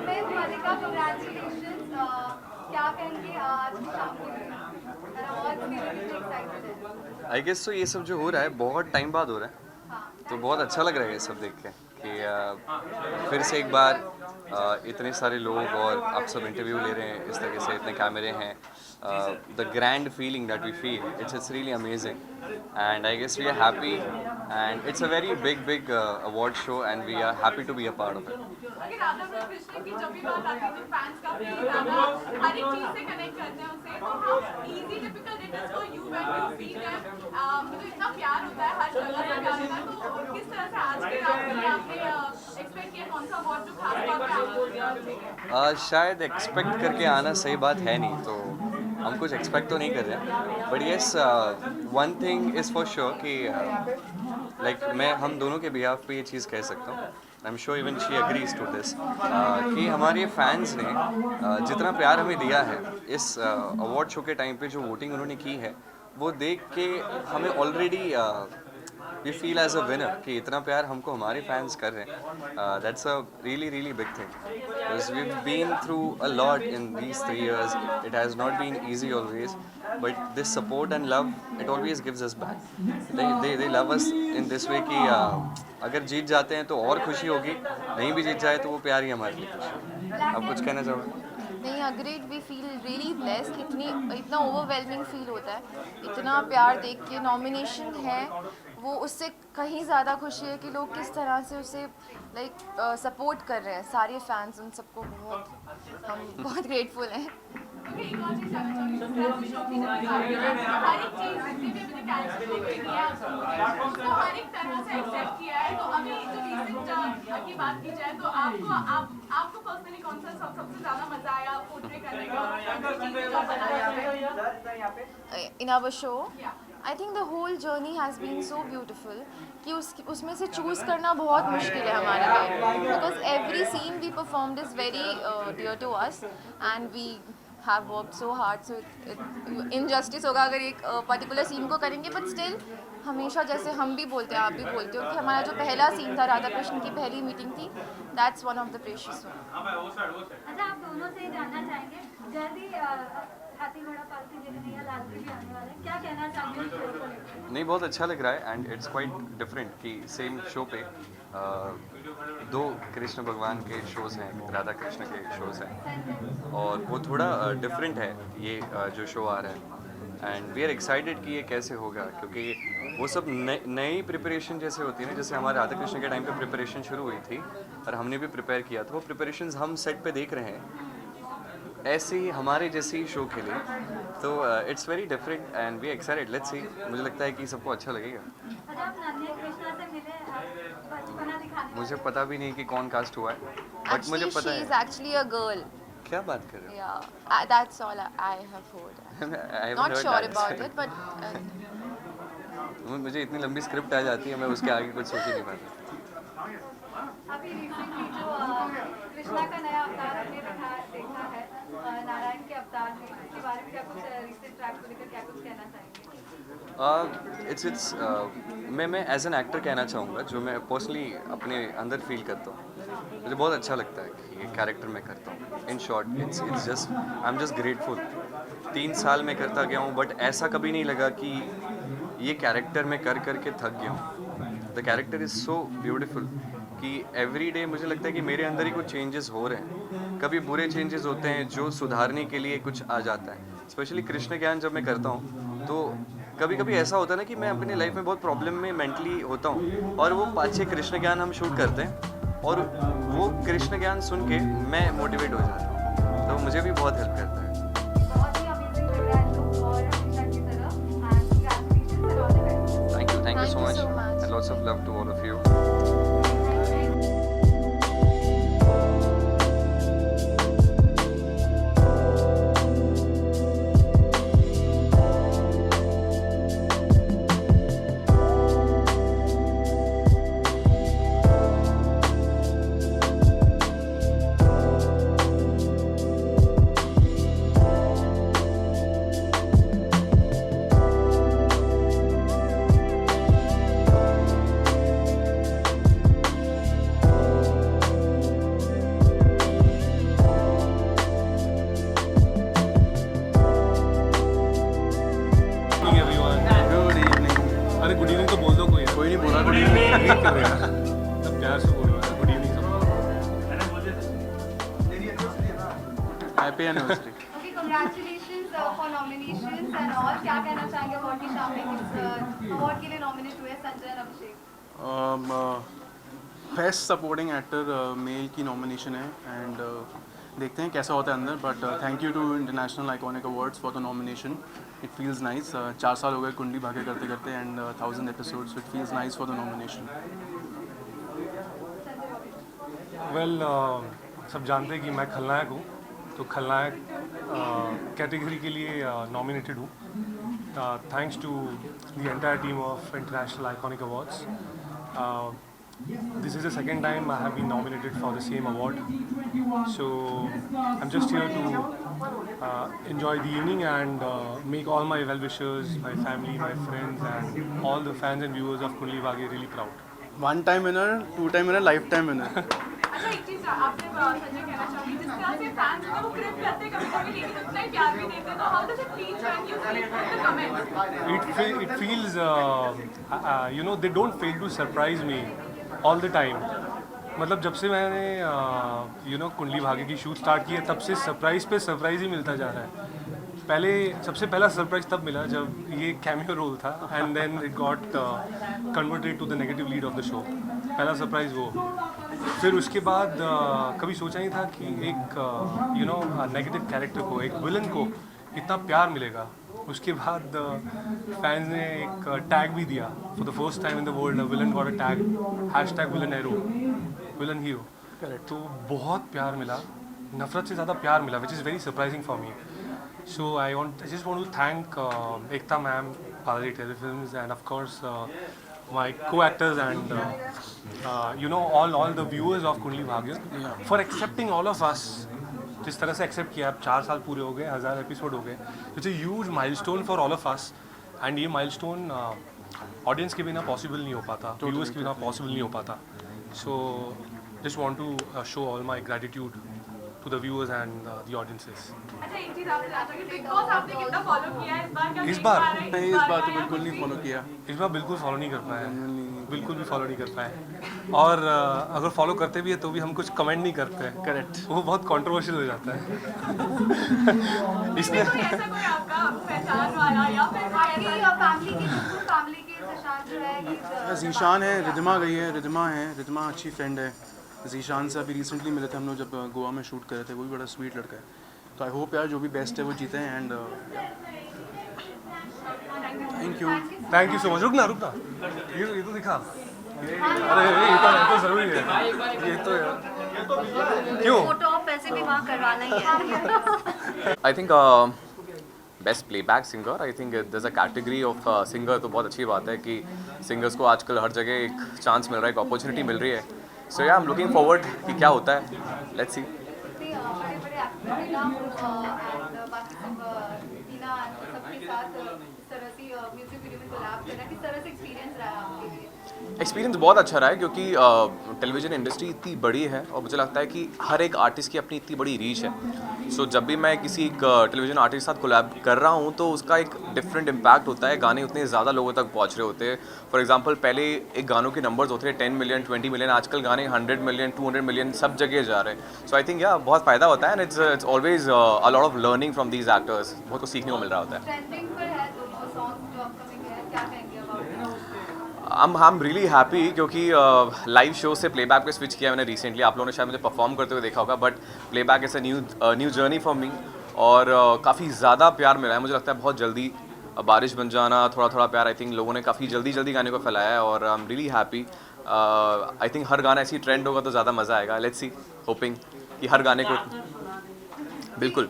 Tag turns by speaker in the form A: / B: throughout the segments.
A: अमित मलिका congratulations क्या कहेंगे आज की शाम के लिए अवार्ड के लिए कितने एक्साइटेड है?
B: आई गेस तो ये सब जो हो रहा है बहुत टाइम बाद हो रहा है,
A: हाँ,
B: तो बहुत अच्छा लग रहा है ये सब देख के कि फिर से एक बार इतने सारे लोग और आप सब इंटरव्यू ले रहे हैं, इस तरह से इतने कैमरे हैं, the grand feeling that we feel it's really amazing and I guess we are happy and it's a very big award show and we are happy to be a part of it.
C: लेकिन राधा कृष्ण की जब भी बात आती है तो fans काफी ज्यादा हर एक चीज से कनेक्ट करते हैं उससे, तो how easy difficult it is for you when you feel that मतलब इतना प्यार होता है, हर जगह से प्यार होता है, तो किस तरह से आज के रात में आपने एक्सपेक्ट किया कौन सा अवार्ड जो खास तौर पे आपको
B: शायद एक्सपेक्ट करके आना सही बात है नहीं, तो हम कुछ एक्सपेक्ट तो नहीं कर रहे, but yes one thing is for sure कि लाइक मैं हम दोनों के बिहाफ पे ये चीज़ कह सकता हूँ, I am sure even she agrees to this, कि हमारे फैंस ने जितना प्यार हमें दिया है इस अवार्ड शो के टाइम पे, जो वोटिंग उन्होंने की है वो देख के हमें already we feel as a winner कि इतना प्यार हमको हमारे फैंस कर रहे हैं। That's a really big thing because we been through a lot in these 3 years. It has not been easy always, but this support and love it always gives us back. They love us in this way कि अगर जीत जाते हैं तो और खुशी होगी, नहीं भी जीत जाए तो वो प्यार ही हमारे लिए खुशी है। आप कुछ कहना चाहोगे?
D: नहीं, agreed we feel really blessed, इतना ओवरवेलमिंग फील होता है, इतना प्यार देख के। नॉमिनेशन है वो, उससे कहीं ज़्यादा खुशी है कि लोग किस तरह से उसे लाइक सपोर्ट कर रहे हैं, सारे फैंस, उन सबको हम बहुत ग्रेटफुल हैं।
C: ओके, एक और चीज जानना चाहूंगी, जैसे शो की जब बात करें हर एक चीज जितने भी मुझे कैरेक्टर देखे हैं आप लोगों ने तो हर एक तरह से एक्सेप्ट किया है, तो अभी जो रिसेंट की बात की जाए तो आपको पर्सनली कौन सा सबसे ज्यादा मजा आया पोर्ट्रे करने का, कौन सी चीजें जो बनाया है
D: in our show? I think the whole journey has been so beautiful कि उसमें से चूज़ करना बहुत मुश्किल है हमारे लिए, because every scene we performed is very dear to us and we have worked so hard, so injustice होगा अगर एक पर्टिकुलर सीन को करेंगे, बट स्टिल हमेशा जैसे हम भी बोलते हैं, आप भी बोलते हो कि हमारा जो पहला सीन था, राधा कृष्ण की पहली मीटिंग थी, that's one of the precious one.
A: अच्छा, आप दोनों से जानना चाहेंगे, जल्दी हाथी घोड़ा पालती देखने या लालजी भी आने वाले हैं, क्या कहना चाहेंगे इस शो को लेकर?
B: नहीं, बहुत अच्छा लग रहा है एंड इट्स क्वाइट डिफरेंट कि सेम शो पे दो कृष्ण भगवान के शोज़ हैं, राधा कृष्ण के शोज़ हैं, और वो थोड़ा डिफरेंट है ये जो शो आ रहा है, एंड वी आर एक्साइटेड कि ये कैसे होगा, क्योंकि वो सब नई प्रिपरेशन जैसे होती है ना, जैसे हमारे राधा कृष्ण के टाइम पे प्रिपरेशन शुरू हुई थी और हमने भी प्रिपेयर किया था, वो प्रिपरेशंस हम सेट पे देख रहे हैं, ऐसे ही हमारे जैसे ही शो के लिए, तो it's very different and we excited, let's see, मुझे लगता है कि सबको अच्छा लगेगा।
A: अच्छा, आप नन्हे कृष्णा से मिले, बचपना दिखाने
B: मुझे पता भी नहीं कि कौन कास्ट हुआ है, बट मुझे
D: Actually,
B: पता
D: she is
B: है।
D: actually a girl.
B: क्या बात कर रहे
D: Yeah, that's all I have heard.
B: हो?
D: Not sure about it, but
B: मुझे इतनी लंबी स्क्रिप्ट आ जाती है, मैं उसके आगे कुछ सोच ही नहीं पाता।
A: अभी रिसेंटली जो कृष्णा का नया अवतार हमने देखा है नारायण के अवतार में, इसके बारे में क्या कुछ रिसेंट ट्रैक को लेकर क्या कुछ कहना चाहेंगे?
B: इट्स मैं एज एन एक्टर कहना चाहूँगा, जो मैं पर्सनली अपने अंदर फील करता हूँ, मुझे बहुत अच्छा लगता है कि ये कैरेक्टर मैं करता हूँ। In short it's just I am just grateful. 3 साल में करता गया हूँ, बट ऐसा कभी नहीं लगा कि ये कैरेक्टर मैं कर करके थक गया हूँ। The character is so beautiful कि एवरी डे मुझे लगता है कि मेरे अंदर ही कुछ चेंजेस हो रहे हैं। कभी बुरे चेंजेस होते हैं जो सुधारने के लिए कुछ आ जाता है। स्पेशली कृष्ण ज्ञान जब मैं करता हूँ तो कभी कभी ऐसा होता है ना कि मैं अपनी लाइफ में बहुत प्रॉब्लम में मेंटली होता हूँ, और वो पाछे कृष्ण ज्ञान हम शूट करते हैं और वो कृष्ण ज्ञान सुन के मैं मोटिवेट हो जाता हूँ, तो मुझे भी बहुत हेल्प करता है।
A: बहुत ही अमेजिंग लग रहा है लुक और हमेशा की तरह, and congratulations and all the best.
B: Thank you
D: Thank
B: so
D: you
B: much
D: so much.
B: And lots of love to all of you.
E: Happy anniversary.
A: Okay, congratulations for nominations and all. क्या कहना चाहेंगे award की शाम में किस award के लिए nominate हुए संजय और Abhishek?
E: Best supporting actor male की नॉमिनेशन है एंड देखते हैं कैसा होता है अंदर, but thank you to International Iconic Awards for the nomination. It feels nice. 4 साल हो गए कुंडली भाग्य करते करते and 1000 episodes, it feels nice for the nomination.
F: Well सब जानते हैं कि मैं खलनायक हूँ, तो खलनायक कैटेगरी के लिए नॉमिनेटेड हूँ। Thanks to the entire team of International Iconic Awards. This is the second time I have been nominated for the same award. So I'm just here to enjoy the evening and make all my well-wishers, my family, my friends and all the fans and viewers of Kundli Bhagya really proud.
E: 1 time winner, 2 time winner, life time winner.
C: अच्छा एक चीज आपने संजय कहना चाहूंगी, जिस तरह से fans हैं वो क्रिप करते हैं कभी-कभी, लेकिन उतना ही प्यार भी देते हैं, तो how does it feel when you see the comments?
F: It feels, you know, they don't fail to surprise me all the time. मतलब जब से मैंने यू नो कुंडली भाग्य की शूट स्टार्ट की है, तब से सरप्राइज़ पे सरप्राइज़ ही मिलता जा रहा है। पहले सबसे पहला सरप्राइज़ तब मिला जब ये कैमियो रोल था and then it got converted to the negative lead of the show. पहला सरप्राइज़ वो। फिर उसके बाद कभी सोचा नहीं था कि एक यू नो नेगेटिव कैरेक्टर को, एक विलन को इतना प्यार मिलेगा। उसके बाद फैंस ने एक टैग भी दिया, for the first time in the world villain got a tag, #villain hero, villain hero. Correct. तो बहुत प्यार मिला, नफरत से ज़्यादा प्यार मिला, which is very surprising for me. So I just want to thank Ekta ma'am, Palaji Telefilms, and of course my co-actors and you know all the viewers of Kundli Bhagya for accepting all of us. जिस तरह से accept किया, अब 4 साल पूरे हो गए, 1000 episode हो गए, it's a huge milestone for all of us and ये माइलस्टोन ऑडियंस के बिना पॉसिबल नहीं हो पाता, व्यूअर्स के बिना पॉसिबल नहीं हो पाता। So just want to show all my gratitude to the viewers and the audiences.
C: अच्छा एक चीज आपसे जानना कि बिग बॉस आपने कितना फॉलो किया है इस बार? क्या
F: इस
C: देख
F: बार?
C: पा रहे हैं
E: नहीं,
C: इस
E: इस
C: बार
E: बार
C: का
E: तो
C: या
E: बिल्कुल
C: कुछ
E: नहीं
C: भी?
E: फॉलो किया।
F: इस बार बिल्कुल फॉलो नहीं कर पाए, बिल्कुल भी फॉलो नहीं कर पाए। और अगर फॉलो करते भी है तो भी हम कुछ कमेंट नहीं करते हैं।
E: करेक्ट।
F: वो बहुत कंट्रोवर्शियल हो जाता है।
C: इसमें कोई ऐसा कोई आपका पहचान वाला या फिर कोई ऐसा
A: फैमिली की फैमिली के शशांक जो है कि
E: जीशान है, रिद्धिमा गई है, रिद्धिमा अच्छी फ्रेंड है। जीशान से अभी रिसेंटली मिले थे हम लोग जब गोवा में शूट कर रहे थे, वो भी बड़ा स्वीट लड़का है। तो आई होप यार जो भी बेस्ट है वो जीते हैं and thank
F: thank you so much. रुकना ये तो दिखा। अरे ये तो जरूरी है, ये तो यार क्यों?
A: फोटो ऑफ वैसे भी वहाँ करवाना ही है।
B: I think best playback singer, I think there a category of singer. तो बहुत अच्छी बात है कि सिंगर्स को आजकल हर जगह एक चांस मिल रहा है, एक अपॉर्चुनिटी मिल रही है। सो या आई एम लुकिंग फॉरवर्ड कि क्या होता है, लेट्स सी।
A: बड़े एक्टर एंड बाकी सब टीना सबके साथ इस तरह से म्यूजिक वीडियो में कोलैब करना, किस तरह से एक्सपीरियंस रहा आपके लिए?
B: एक्सपीरियंस बहुत अच्छा रहा है क्योंकि टेलीविज़न इंडस्ट्री इतनी बड़ी है और मुझे लगता है कि हर एक आर्टिस्ट की अपनी इतनी बड़ी रीच है। सो जब भी मैं किसी एक टेलीविज़न आर्टिस्ट के साथ कोलैब कर रहा हूँ तो उसका एक डिफरेंट इम्पैक्ट होता है, गाने उतने ज़्यादा लोगों तक पहुँच रहे होते हैं। फॉर एग्जांपल पहले एक गानों के नंबर्स होते थे 10 मिलियन 20 मिलियन, आजकल गाने 100 मिलियन 200 मिलियन सब जगह जा रहे हैं। सो आई थिंक या बहुत फ़ायदा होता है and it's always a lot of learning from these actors. बहुत कुछ सीखने को मिल रहा होता है।
A: ट्रेंडिंग पर है दोनों सॉन्ग जो अपकमिंग है, क्या कहेंगे about it?
B: I am really happy क्योंकि लाइव शो से प्लेबैक पे स्विच किया मैंने रिसेंटली। आप लोगों ने शायद मुझे परफॉर्म करते हुए देखा होगा, but playback is a new journey for me और काफ़ी ज़्यादा प्यार मिला है। मुझे लगता है बहुत जल्दी बारिश बन जाना, थोड़ा प्यार आई थिंक लोगों ने काफ़ी जल्दी गाने को फैलाया है और I am really happy. I think हर गाना ऐसी ट्रेंड होगा तो ज़्यादा मज़ा आएगा। लेट्स सी, होपिंग कि हर गाने को बिल्कुल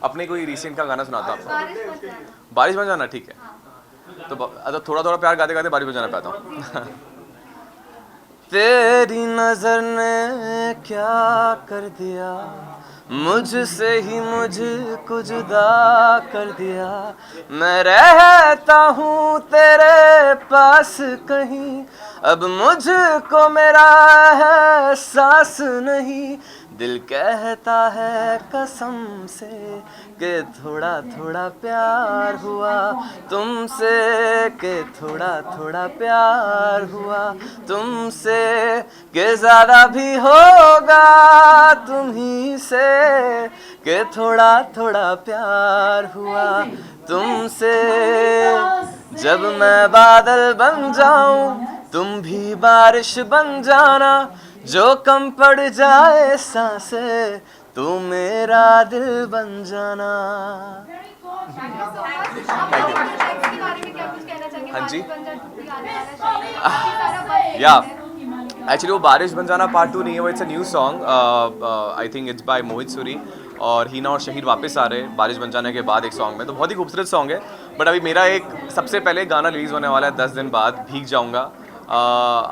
B: अपने कोई रिसेंट का गाना सुनाता हूँ। बारिश बन जाना ठीक है, तो थोड़ा प्यार गाते गाते बारिश बजाना पाता हूँ। तेरी नजर ने क्या कर दिया, मुझसे ही मुझको जुदा कर दिया। मैं रहता हूँ तेरे पास कहीं, अब मुझको मेरा एहसास नहीं। दिल कहता है कसम से कि थोड़ा प्यार हुआ तुमसे, कि थोड़ा प्यार हुआ तुमसे, कि ज़्यादा भी होगा तुम्ही से, कि थोड़ा थोड़ा प्यार हुआ तुमसे। जब मैं बादल बन जाऊं तुम भी बारिश बन जाना, जो कम पड़ जाए सांसें तू मेरा दिल बन जाना। हाँ जी। या एक्चुअली वो बारिश बन जाना पार्ट 2 नहीं है, वो it's a new song. I think it's by Mohit Suri और हीना और शहीद वापस आ रहे हैं बारिश बन जाने के बाद एक सॉन्ग में, तो बहुत ही खूबसूरत सॉन्ग है। बट अभी मेरा एक सबसे पहले गाना रिलीज़ होने वाला है 10 दिन बाद, भीग जाऊंगा।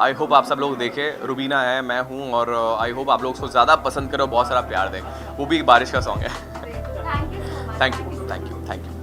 B: आई होप आप सब लोग देखें। रुबीना है, मैं हूँ, और आई होप आप लोग उसको ज़्यादा पसंद करो, बहुत सारा प्यार दें। वो भी एक बारिश का सॉन्ग है। Thank you thank you thank you.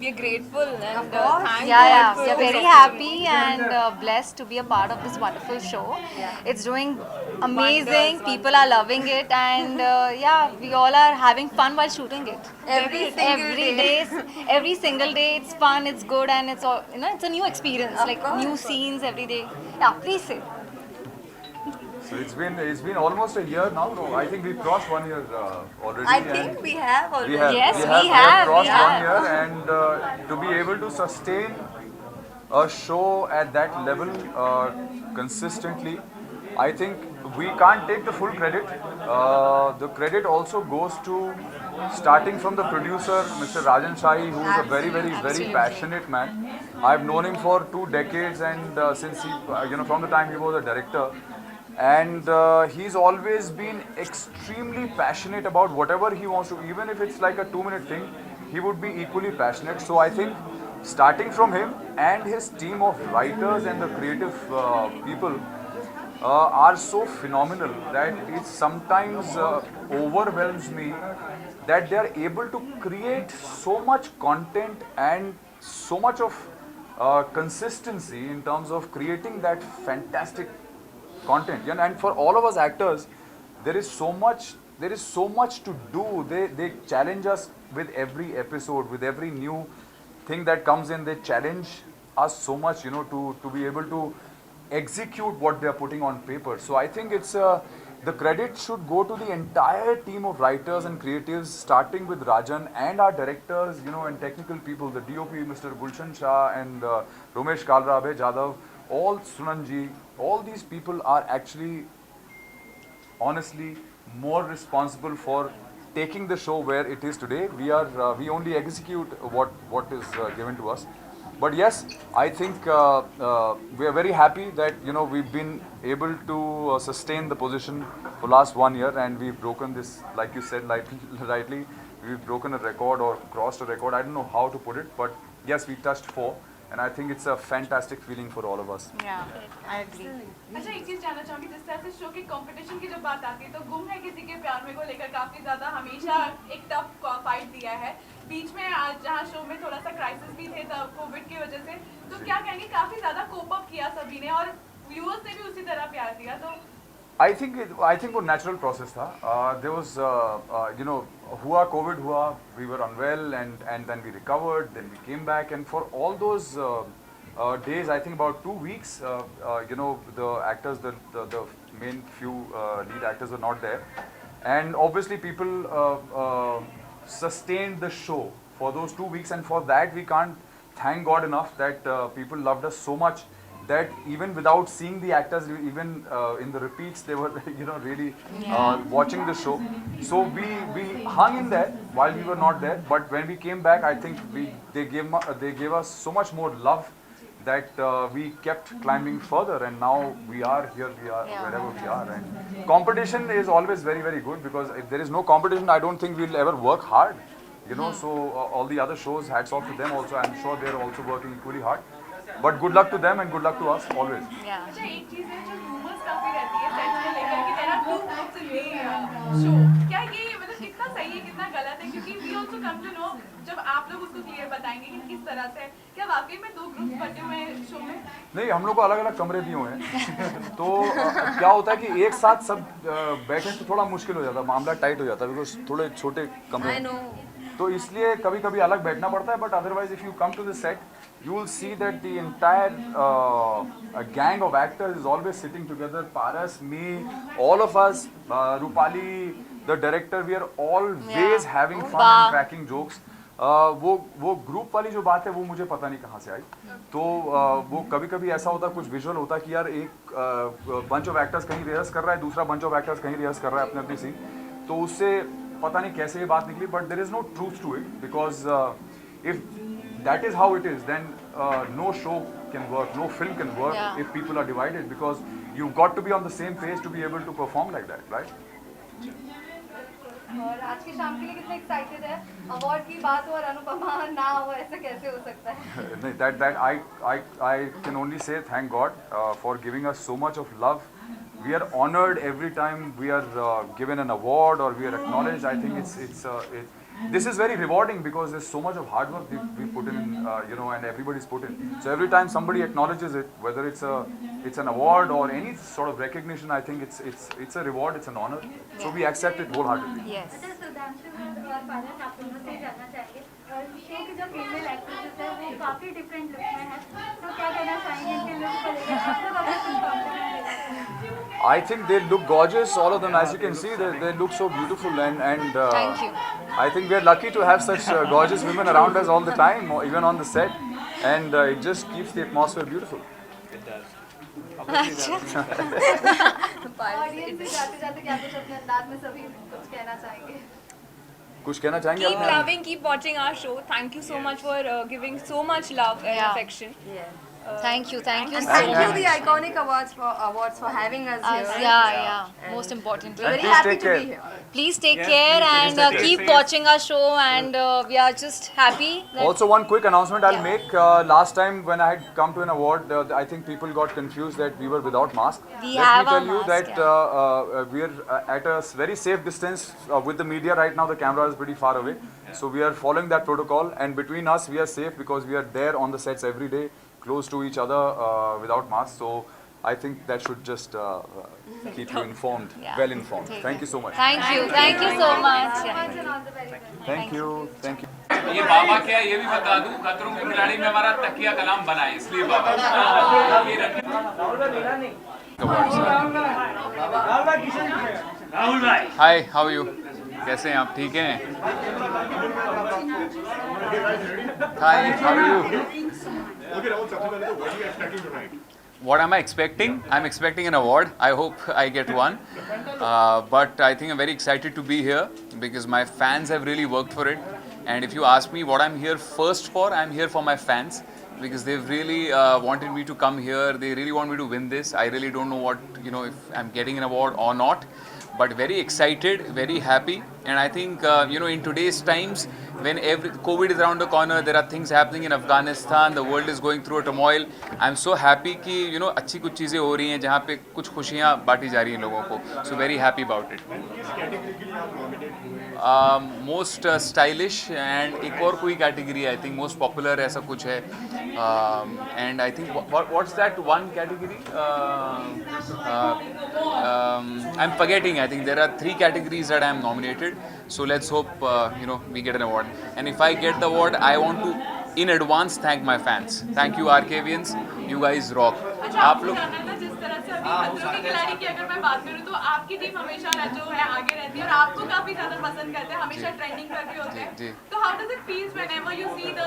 A: We are grateful and thankful.
G: Yeah, we are very happy and blessed to be a part of this wonderful show. It's doing amazing. People are loving it, and we all are having fun while shooting it. Every single day, it's fun, it's good, and it's all, it's a new experience, new scenes every day. Yeah, please say.
H: So it's been almost a year now. No, I think we crossed 1 year already.
G: I think we have already.
D: Yes,
H: we
D: we
H: have
D: have,
H: crossed
D: we have.
H: 1 year, and to be able to sustain a show at that level consistently, I think we can't take the full credit. The credit also goes to starting from the producer, Mr. Rajan Shahi, who is a very passionate man. I've known him for 2 decades, and since he, from the time he was a director. And he's always been extremely passionate about whatever he wants to, even if it's like a 2-minute thing, he would be equally passionate. So I think starting from him and his team of writers and the creative people are so phenomenal that it sometimes overwhelms me that they are able to create so much content and so much of consistency in terms of creating that fantastic content. And for all of us actors, there is so much to do. They challenge us with every episode, with every new thing that comes in. They challenge us so much, to be able to execute what they are putting on paper. So I think it's the credit should go to the entire team of writers and creatives, starting with Rajan and our directors, and technical people, the DOP, Mr. Gulshan Shah, and Romesh Kalra, Abhay Jadhav, all Sunanji, all these people are actually, honestly, more responsible for taking the show where it is today. We only execute what is given to us. But yes, I think we are very happy that we've been able to sustain the position for last 1 year, and we've broken this, like you said, rightly, we've broken a record or crossed a record. I don't know how to put it, but yes, we touched 4. and I think it's a fantastic feeling for all of us.
G: Yeah, I agree.
C: अच्छा एक चीज जानना चाहूंगी जिस तरह से show की competition की जब बात आती है तो गुम है किसी के प्यार में को लेकर काफी ज्यादा हमेशा एक टफ फाइट दिया है बीच में आज जहाँ शो में थोड़ा सा क्राइसिस भी थे तब कोविड की वजह से तो क्या कहेंगे काफी ज्यादा कोप अप किया सभी ने और व्यूअर्स ने भी उसी तरह प्यार दिया तो
H: I think वो natural process था. There was you know हुआ COVID हुआ, we were unwell and then we recovered, then we came back, and for all those days, I think about 2 weeks, you know, the actors, the main few lead actors were not there, and obviously people sustained the show for those 2 weeks, and for that we can't thank God enough that people loved us so much that even without seeing the actors, even in the repeats, they were you know really watching the show. So we hung in there while we were not there. But when we came back, I think they gave us so much more love that we kept climbing further, and now we are here. We are wherever we are. And competition is always very very good because if there is no competition, I don't think we'll ever work hard. You know, so all the other shows, hats off to them also. I'm sure they're also working equally hard. But good luck to them and good luck to us always.
G: Yeah.
C: अच्छा एक चीज है जो rumours काफी रहती है set को लेकर कि there are two groups in the show क्या ये मतलब कितना सही है कितना गलत है क्योंकि we also come to know जब आप लोग उसको क्लियर बताएंगे कि किस तरह से क्या वाकई में 2 ग्रुप्स बने हुए हैं शो में
H: नहीं हम लोग को अलग अलग कमरे दिए हुए हैं तो क्या होता है कि एक साथ सब बैठे तो थोड़ा मुश्किल हो जाता है मामला टाइट हो जाता है बिकॉज थोड़े छोटे कमरे तो इसलिए कभी कभी अलग बैठना पड़ता है but otherwise if you come to the set you will see that the entire gang of actors is always sitting together. Paras, me, all of us, Rupali, the director, we are always having fun and cracking jokes. वो group वाली जो बात है वो मुझे पता नहीं कहाँ से आई तो वो कभी कभी ऐसा होता है कुछ विजुअल होता है कि यार एक बंच ऑफ एक्टर्स कहीं रिहर्स कर रहा है दूसरा बंच ऑफ एक्टर्स कहीं रिहर्स कर रहा है अपने अपनी सीन तो उससे पता नहीं कैसे ये बात निकली but there is no truth to it because if that is how it is then no show can work no film can work if people are divided because you've got to be on the same page to be able to perform like that right
A: और आज की शाम के लिए कितने excited है award की बात हो और अनुपमा ना हो ऐसा कैसे हो सकता है
H: नहीं that I can only say thank God for giving us so much of love we are honored every time we are given an award or we are acknowledged I think this is very rewarding because there's so much of hard work we put in you know and everybody's put in so every time somebody acknowledges it whether it's an award or any sort of recognition I think it's a reward it's an honor so we accept it wholeheartedly
G: Yes.
A: अच्छा सुधांशु और पारस आप दोनों से जानना चाहिए show की जो female actresses है वो काफी डिफरेंट लुक में है तो क्या कहना चाहेंगे इनके लुक को लेकर आप लोग अपना कुछ complement
H: I think they look gorgeous all of them as you can see they look so beautiful and
G: Thank you.
H: I think we are lucky to have such gorgeous women around us all the time even on the set and it just keeps the atmosphere beautiful
A: audience से जाते जाते क्या कुछ अपने अंदाज में सभी कुछ कहना चाहेंगे
H: कुछ कहना चाहेंगे
I: Keep
H: अपने
I: loving, keep watching our show. Thank you so much for giving so much love and
G: Yeah.
I: affection.
G: Thank you so
J: Thank you
G: much.
J: the Iconic Awards for having us here.
G: Yeah. Most importantly.
H: And
J: Very
H: please
J: happy
H: take
J: to
H: care.
J: be here.
G: Please take care and keep watching our show and we are just happy that
H: Also, one quick announcement I'll make. Last time when I had come to an award, I think people got confused that we were without mask.
G: We
H: Let
G: have
H: me
G: our
H: tell you
G: mask,
H: that we are at a very safe distance with the media right now. The camera is pretty far away. So we are following that protocol and between us we are safe because we are there on the sets every day, close to each other without masks. So I think that should just keep you informed,
G: Yeah.
H: well informed. Thank you so much.
G: Thank you so much. Yeah.
A: and all the very best
H: Thank you. Thank you.
K: ये बाबा क्या है ये भी बता दूं खतरों के खिलाड़ी में हमारा तकिया कलाम बना है इसलिए बाबा
L: राहुल भाई
K: हाय हाउ यू कैसे हैं आप ठीक हैं hi how you What am I expecting? I'm expecting an award. I hope I get one. But I think I'm very excited to be here because my fans have really worked for it. And if you ask me what I'm here first for, I'm here for my fans because they've really wanted me to come here. They really want me to win this. I really don't know what, if I'm getting an award or not. But very excited, very happy. And I think, in today's times, when every COVID is around the corner, there are things happening in Afghanistan, the world is going through a turmoil. I'm so happy कि अच्छी कुछ चीज़ें हो रही हैं जहाँ पे कुछ खुशियाँ बांटी जा रही हैं लोगों को. So very happy about it. Most stylish and एक और कोई category है, I think most popular ऐसा कुछ है. And I think what's that one category? I'm forgetting. I think there are 3 categories that I am nominated. So let's hope we get an award. And if I get the award, I want to in advance thank my fans. Thank you RKvians. You guys rock. आप लोग
C: जिस तरह से अभी खतरों के खिलाड़ी की अगर मैं बात करूं तो आपकी टीम हमेशा जो है आगे रहती है और आपको काफी ज्यादा पसंद करते हैं, हमेशा ट्रेंडिंग पर भी होते हैं. तो how does it feel whenever you see the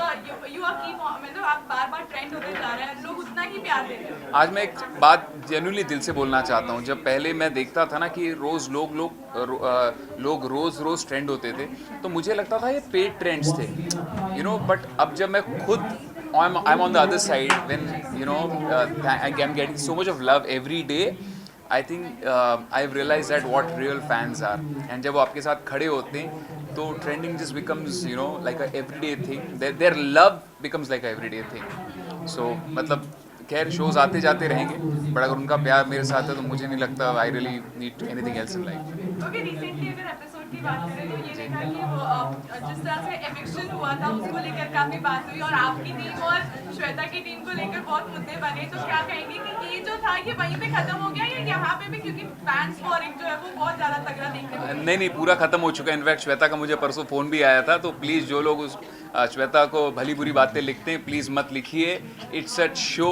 C: you are keep मतलब आप बार-बार ट्रेंड होते जा रहे हैं, लोग उतना ही प्यार देते हैं.
K: आज मैं एक बात जेन्युइनली दिल से बोलना चाहता हूँ. जब पहले मैं देखता था ना कि रोज लोग रोज ट्रेंड होते थे तो मुझे लगता था ये पेड ट्रेंड्स थे, बट अब जब मैं खुद I'm on the other side when I'm getting so much of love every day. I think I've realized that what real fans are. And जब वो आपके साथ खड़े होते हैं तो trending just becomes like a everyday thing. Their love becomes like a everyday thing. So मतलब खैर शोज आते जाते रहेंगे, बट अगर उनका प्यार मेरे साथ है तो मुझे नहीं लगता I really need anything else in life.
C: Okay, recently अगर एपिसोड की बात करें तो ये देखा कि वो जिस तरह से एविक्शन हुआ था उसको लेकर काफी बात हुई और आपकी टीम और श्वेता की टीम को लेकर बहुत मुद्दे बने. तो क्या कहेंगे कि ये जो था ये वहीं पे खत्म हो गया या यहाँ पे भी, क्योंकि फैंस फॉलोइंग जो है वो बहुत ज्यादा तगड़ा देखने को
K: नहीं पूरा खत्म हो चुका है. इनफैक्ट श्वेता का मुझे परसों फ़ोन भी आया था. तो प्लीज़ जो लोग उस श्वेता को भली बुरी बातें लिखते हैं प्लीज़ मत लिखिए. इट्स अ शो,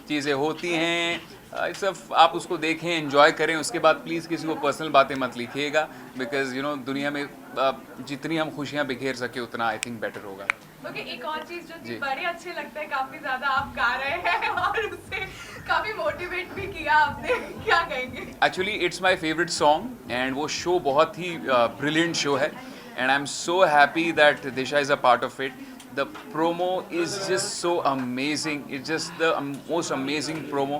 K: चीज़ें होती हैं, इट्स आप उसको देखें, एंजॉय करें. उसके बाद प्लीज़ किसी को पर्सनल बातें मत लिखिएगा, बिकॉज दुनिया में जितनी हम खुशियाँ बिखेर सके उतना आई थिंक बेटर होगा.
C: ओके, एक और चीज़ जो बड़े अच्छे लगता है काफ़ी ज़्यादा आप गा रहे हैं और उससे काफ़ी मोटिवेट भी किया आपने, क्या कहेंगे?
K: Actually it's my favourite song and वो शो बहुत ही ब्रिलियंट शो है and I'm so happy that Disha is a part of it. The promo is just so amazing. It's just the most amazing promo.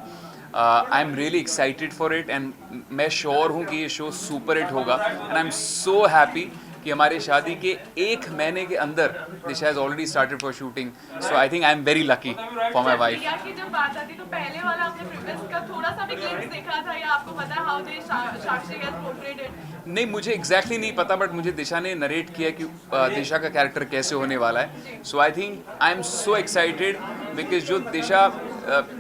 K: I'm really excited for it and मैं sure हूँ कि ये show super hit होगा. And I'm so happy कि हमारे शादी के 1 महीने के अंदर Disha has already started for shooting. So I think I'm very lucky for my wife.
C: प्रिया की जब बात आती तो पहले वाला आपने प्रीवियस का थोड़ा सा भी क्लिप्स देखा था या आपको पता है how they Sakshi has portrayed it?
K: नहीं, मुझे एग्जैक्टली नहीं पता, बट मुझे दिशा ने नरेट किया कि दिशा का कैरेक्टर कैसे होने वाला है. So I think I am so excited because जो दिशा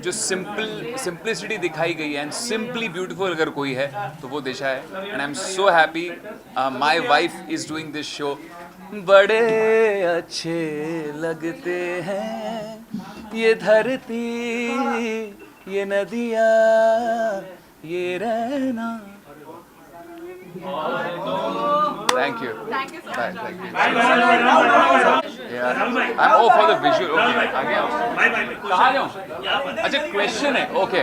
K: जो सिंपलिसिटी दिखाई गई है एंड सिंपली ब्यूटीफुल अगर कोई है तो वो दिशा है. And I am so happy my wife is doing this show. बड़े अच्छे लगते हैं ये धरती, ये नदियाँ, ये रहना. Thank you.
C: Thank you so
K: Bye.
C: much.
K: Thank you. Yeah. I'm all for the visual. Okay. आगे आओ. कहाँ जाऊँ? अच्छा क्वेश्चन है. Okay.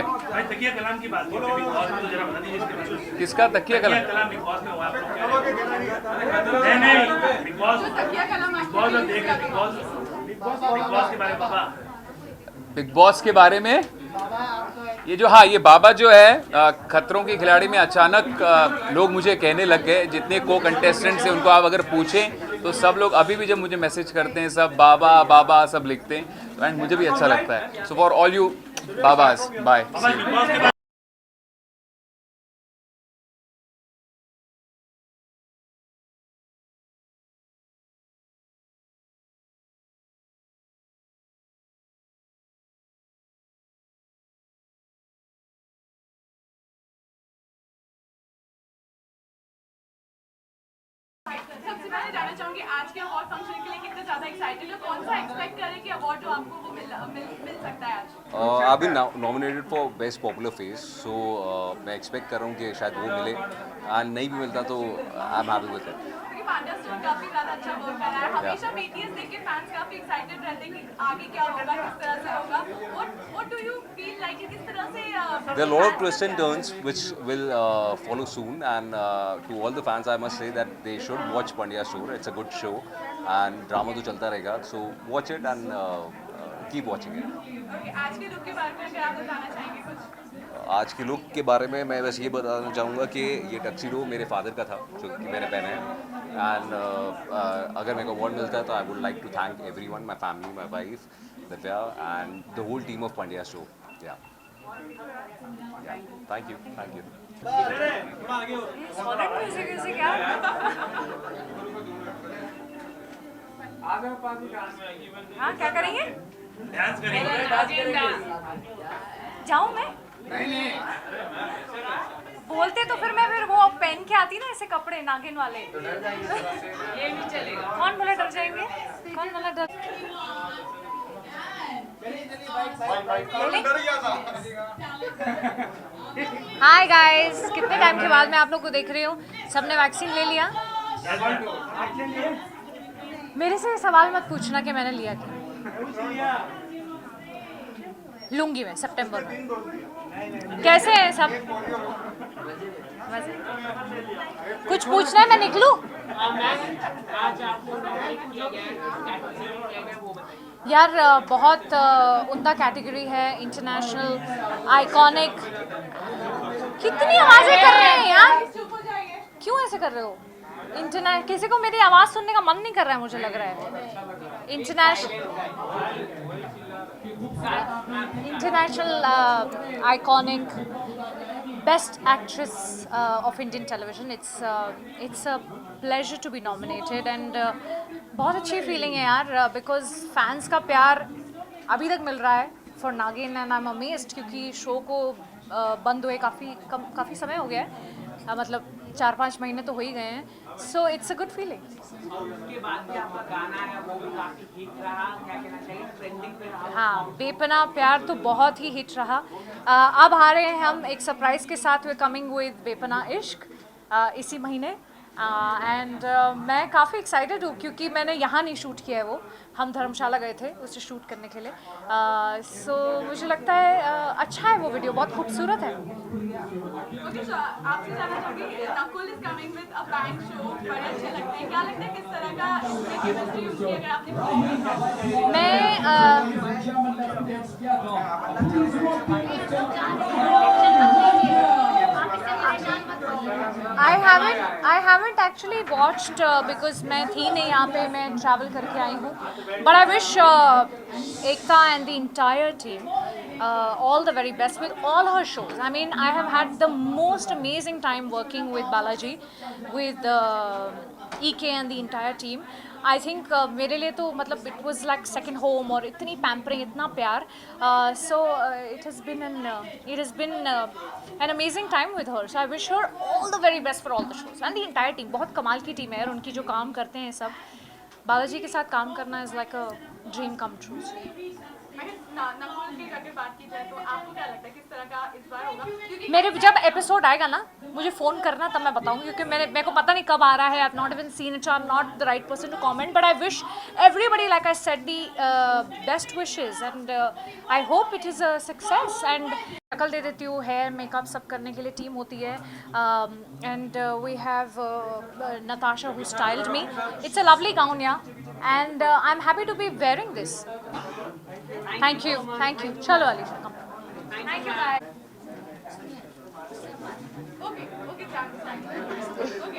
L: तकिया कलाम की बात बिग बॉस में जरा बता दीजिए इसके बारे में.
K: किसका तकिया कलाम?
L: बिग बॉस में हुआ आप लोग क्या? नहीं बिग बॉस.
C: तकिया कलाम
L: बिग बॉस अब देख बिग बॉस के बारे में बाबा.
K: बिग बॉस के बारे में ये जो ये बाबा जो है खतरों के खिलाड़ी में अचानक लोग मुझे कहने लग गए, जितने को कंटेस्टेंट्स हैं उनको आप अगर पूछें तो सब लोग अभी भी जब मुझे मैसेज करते हैं सब बाबा बाबा सब लिखते हैं. एंड मुझे भी अच्छा लगता है. सो फॉर ऑल यू बाबास, बाय.
C: सबसे पहले जानना चाहूंगी आज के अवार्ड फंक्शन के लिए कितने ज्यादा एक्साइटेड हो, कौन सा एक्सपेक्ट करें कि अवार्ड जो आपको वो मिल सकता है आज?
M: I've been nominated for Best Popular Face, so मैं एक्सपेक्ट कर रहा हूँ कि शायद वो मिले. नहीं भी मिलता तो आई एम हैप्पी विद इट.
C: क्योंकि पांड्या स्टोर काफी ज्यादा अच्छा वर्क कर रहा है. हमेशा BTS देख के फैंस काफी एक्साइटेड रहते हैं कि आगे क्या होगा, किस तरह से होगा. What do you feel like कि किस तरह से
M: There are a lot of twists and turns which will follow soon, and to all the fans I must say that they should watch Pandya Store. It's a good show and drama तो चलता रहेगा, so watch it and keep watching it.
C: Okay, आज के look के बारे में अगर आप बताना चाहेंगे कुछ?
M: आज के लुक के बारे में मैं बस ये बताना चाहूँगा कि ये टक्सीडो मेरे फादर का था जो कि मैंने पहना है। एंड अगर मेरे को अवार्ड मिलता है तो I would like to thank everyone, my family, my wife Divya and the whole team of Pandya show. या थैंक यू, थैंक यू।
C: हाँ क्या करेंगे?
L: डांस करेंगे।
C: जाऊँ मैं? बोलते तो फिर मैं वो पहन के आती ना ऐसे कपड़े नागिन वाले। ये भी चलेगा। कौन बोला डर जाएंगे? कौन बोला डर?
G: हाय गाइस, कितने टाइम के बाद मैं आप लोग को देख रही हूँ। सबने वैक्सीन ले लिया? मेरे से सवाल मत पूछना कि मैंने लिया क्या। लूंगी मैं सितंबर में। कैसे हैं सब? कुछ पूछना है? मैं निकलूं? यार बहुत उम्दा कैटेगरी है, इंटरनेशनल आइकॉनिक। कितनी आवाजें कर रहे हैं यार, क्यों ऐसे कर रहे हो? इंटरनेट किसी को मेरी आवाज़ सुनने का मन नहीं कर रहा है, मुझे लग रहा है। International Iconic best actress of Indian television. It's a pleasure to be nominated and बहुत अच्छी फीलिंग है यार, बिकॉज फैंस का प्यार अभी तक मिल रहा है फॉर नागिन एंड आई एम अमेज्ड, क्योंकि शो को बंद हुए काफ़ी समय हो गया है, मतलब 4-5 महीने तो हो ही गए हैं। So it's a good feeling. हाँ, बेपना प्यार तो बहुत ही हिट रहा। अब आ रहे हैं हम एक सरप्राइज के साथ, वे कमिंग विद बेपना इश्क इसी महीने। एंड मैं काफ़ी एक्साइटेड हूँ क्योंकि मैंने यहाँ नहीं शूट किया है, वो हम धर्मशाला गए थे उसे शूट करने के लिए। सो मुझे लगता है अच्छा है वो वीडियो, बहुत खूबसूरत है।
C: आपसे जानना चाहूँगी, Nakul is coming with a bank show, बड़े अच्छे लगते हैं। क्या लगता है किस तरह का केमिस्ट्री यूज किया गया आपने?
G: I haven't actually watched because मैं थी नहीं यहाँ पे, मैं travel करके आई हूँ. But I wish Ekta and the entire team all the very best with all her shows. I mean, I have had the most amazing time working with Balaji, with EK and the entire team. I think मेरे लिए तो मतलब it was like second home, और इतनी pampering, इतना प्यार. So it has been an amazing time with her. So I wish her all the very best for all the shows and the entire team. बहुत कमाल की team है और उनकी जो काम करते हैं सब, बालाजी के साथ काम करना is like a dream come true.
C: Nakul की अगर बात की जाए तो आपको क्या लगता है किस तरह का इस बार होगा? क्योंकि
G: मेरे जब एपिसोड आएगा ना, मुझे फ़ोन करना, तब मैं बताऊंगी, क्योंकि मेरे को पता नहीं कब आ रहा है. I have not even seen it, I am not the right person to comment, but I wish everybody, like I said, the best wishes and I hope it is a success. And शक्ल दे देती हूँ, hair makeup सब करने के लिए team होती है. And we have Natasha who styled me. It's a lovely gown ya, and I am happy to be wearing this. Thank you, thank you. चलो Alisha, come.
C: Thank you guys. Okay okay,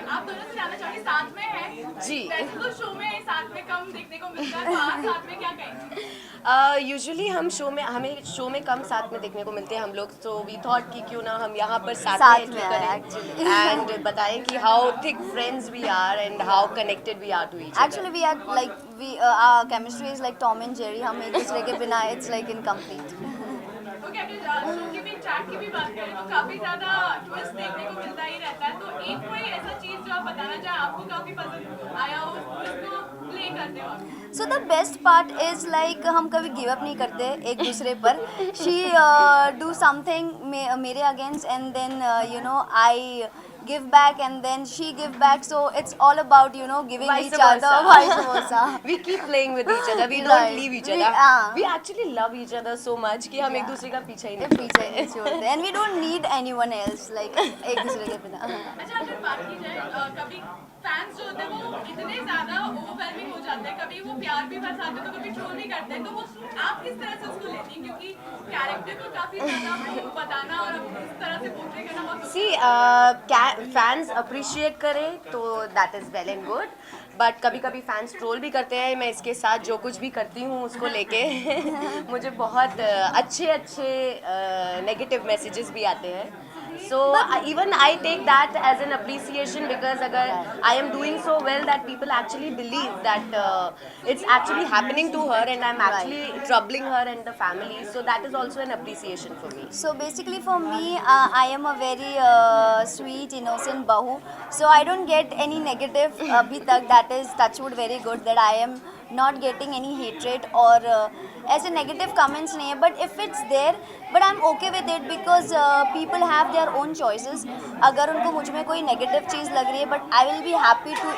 C: आप दोनों से जानना चाहूँगी, साथ में है
J: जी.
C: वैसे तो शो में साथ में कम देखने को मिलता है, तो आप साथ में क्या कहेंगे?
J: यूजुअली हमें शो में कम साथ में देखने को मिलते हैं हम लोग, तो वी थॉट कि क्यों ना हम यहाँ पर साथ में करें एंड बताएं कि how thick friends we are and how connected we are to each other.
N: Actually, we are like our chemistry is like Tom and Jerry. हम एक दूसरे के बिना it's like incomplete.
C: ओके, अगर शो की भी ट्रैक की भी बात करें तो काफी ज्यादा ट्विस्ट देखने को मिलता ही रहता है, तो एक कोई ऐसा चीज जो आप बताना चाहें आपको काफी पसंद आया हो, उसको प्ले करते हो आप?
N: So the best part is like हम कभी give up नहीं करते एक दूसरे पर. She do something मेरे against and then you know I give back and then she give back, so it's all about you know giving each other, vice versa.
J: We keep playing with each other, we don't leave each other. We actually love each other so much कि हम एक दूसरे का पीछा ही नहीं
N: छोड़ते and we don't need anyone else like एक दूसरे के बिना.
C: अच्छा, अगर बात की जाए कभी फैंस जो होते हैं वो इतने ज्यादा ओवरवेलमिंग हो जाते हैं, कभी वो प्यार भी बरसाते हैं तो कभी ट्रोल भी करते हैं, तो वो आप किस तरह से उसको लेती हैं, क्योंकि कैरेक्टर को काफी ज्यादा बताना और इस तरह से पोर्ट्रे करना बहुत
J: सी फैंस अप्रिशिएट करें तो that is well and good, but कभी कभी फैंस ट्रोल भी करते हैं। मैं इसके साथ जो कुछ भी करती हूँ उसको लेके मुझे बहुत अच्छे नेगेटिव मैसेजेस भी आते हैं। So even I take that as an appreciation, because अगर I am doing so well that people actually believe that it's actually happening to her and I'm actually troubling her and the family, so that is also an appreciation for me.
N: So basically for me, I am a very sweet, innocent bahu. So I don't get any negative abhi tak. That is touchwood very good that I am not getting any hatred or ऐसे negative comments नहीं है. But if it's there, but I'm okay with it because people have their own choices. अगर उनको मुझ में कोई negative चीज़ लग रही है, but I will be happy to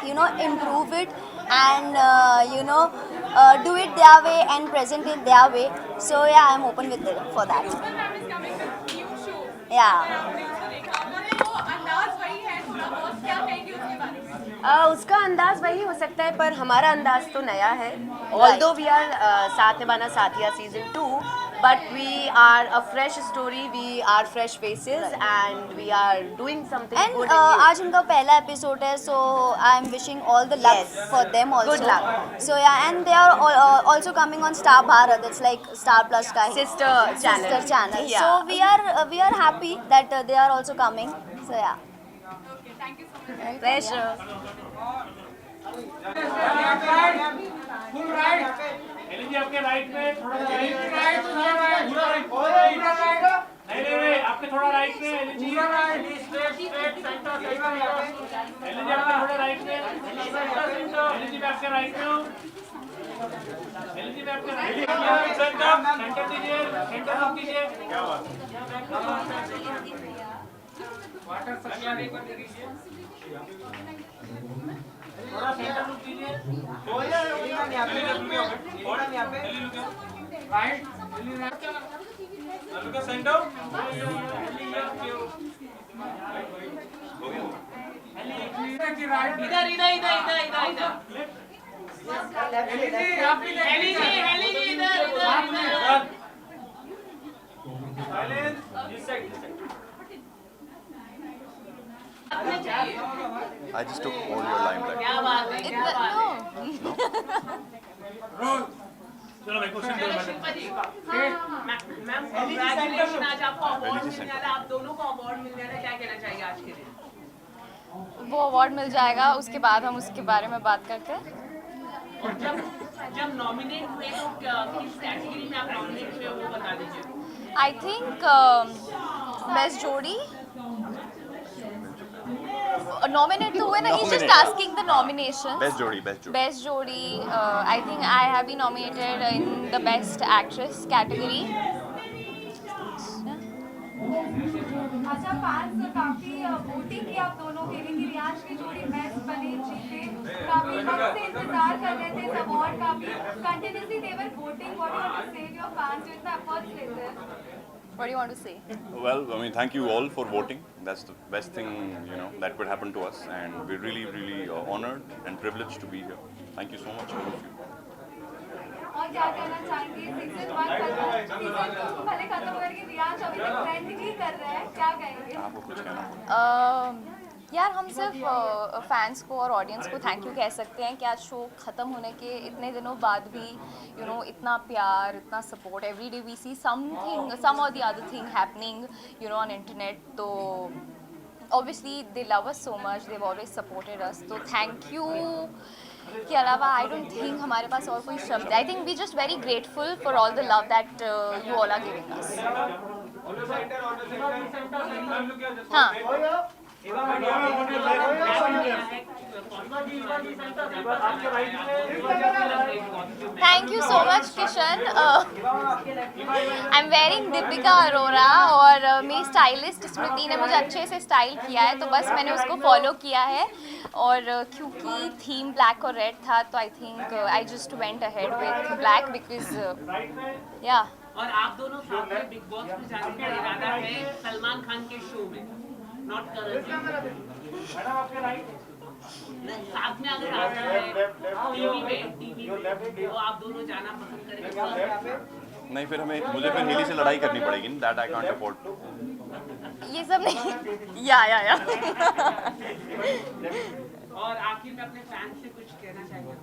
N: improve it and do it their way and present it their way. So yeah, I'm open with it for that. Yeah.
J: उसका अंदाज वही हो सकता है, पर हमारा अंदाज तो नया है। ऑल्दो वी आर साथ निभाना साथिया season 2, but we are a fresh story, we are fresh faces and we are doing something
N: And
J: good and new.
N: आज उनका पहला एपिसोड है, so I'm wishing all the luck for them also.
J: Good luck.
N: So yeah, and they are also coming on Star Bharat. It's like Star Plus का
J: Sister channel.
N: So we are happy that they are also coming. So yeah.
J: Pleasure.
L: Full right LG आपके right में, right नहीं आपके थोड़ा right में LG, straight centre LG आपके थोड़ा right में, एलजी में आपके राइट में, एलजी में आपके राइट में, सेंटर दीजिए, सेंटर कीजिए, क्या बात वाटर सप्लाई कर दीजिए, थोड़ा सेंटर लुक दीजिए, राइट लुक सेंटर, इधर इधर इधर इधर इधर इधर एलजी इधर इधर silence this side
B: I just took all your limelight.
C: क्या बात है, क्या बात है।
L: चलो मैं क्वेश्चन दे
C: मैम कांग्रेचुलेशन, आज आपको अवार्ड मिलने वाला, आप दोनों को अवार्ड मिलने वाला, क्या कहना चाहिए आज के दिन?
D: वो अवार्ड मिल जाएगा, उसके बाद हम उसके बारे में बात करते हैं।
C: और जब नॉमिनेट हुए तो किस कैटेगरी में आप नॉमिनेट हुए वो बता दीजिए।
D: आई थिंक बेस्ट जोड़ी नॉमिनेट तो हुए ना, he's just asking the nominations.
B: Best जोड़ी
D: Best जोड़ी I think I have been nominated in the best actress category.
A: अच्छा, फैंस काफी वोटिंग की आप दोनों के लिए कि रियाज की जोड़ी बेस्ट बने, जीते, काफी वक्त से इंतजार कर रहे थे इस अवार्ड का भी, continuously they were voting. What do you से योर फैंस जो इतना एफर्ट्स लेते हैं?
D: What do you want to say?
O: Well, I mean, thank you all for voting. That's the best thing, that could happen to us, and we're really, really honored and privileged to be here. Thank you so much, all of you.
A: और क्या कहना चाहेंगे? Season 1 season 2 भले खत्म हो गया कि रियाज अभी तक ट्रेंड ही कर रहे हैं, क्या कहेंगे?
O: आपको कुछ कहना?
D: यार हम सिर्फ फैंस को और ऑडियंस को थैंक यू कह सकते हैं कि आज शो ख़त्म होने के इतने दिनों बाद भी इतना प्यार, इतना support, every day we see some और the other thing happening on internet. तो obviously they love us so much, they always supported us, तो थैंक यू के अलावा आई डोंट थिंक हमारे पास और कोई शब्द है। I think we just very grateful for all the love that you all are giving us. हाँ, thank you so much Kishan. I am wearing Deepika Arora और मेरी स्टाइलिस्ट स्मृति ने मुझे अच्छे से स्टाइल किया है, तो बस मैंने उसको फॉलो किया है। और क्योंकि थीम ब्लैक और रेड था तो आई think I just went ahead with black because या।
C: और आप दोनों साथ में बिग बॉस में जाने का इरादा है सलमान खान के शो में, नॉट करण। साथ में अगर आता है
L: टीवी में तो आप दोनों जाना पसंद करेंगे?
O: नहीं, फिर मुझे फिर हेली से लड़ाई करनी पड़ेगी, दैट आई कांट अफोर्ड।
D: ये सब नहीं या
L: और आखिर में अपने फैंस से कुछ कहना चाहिए?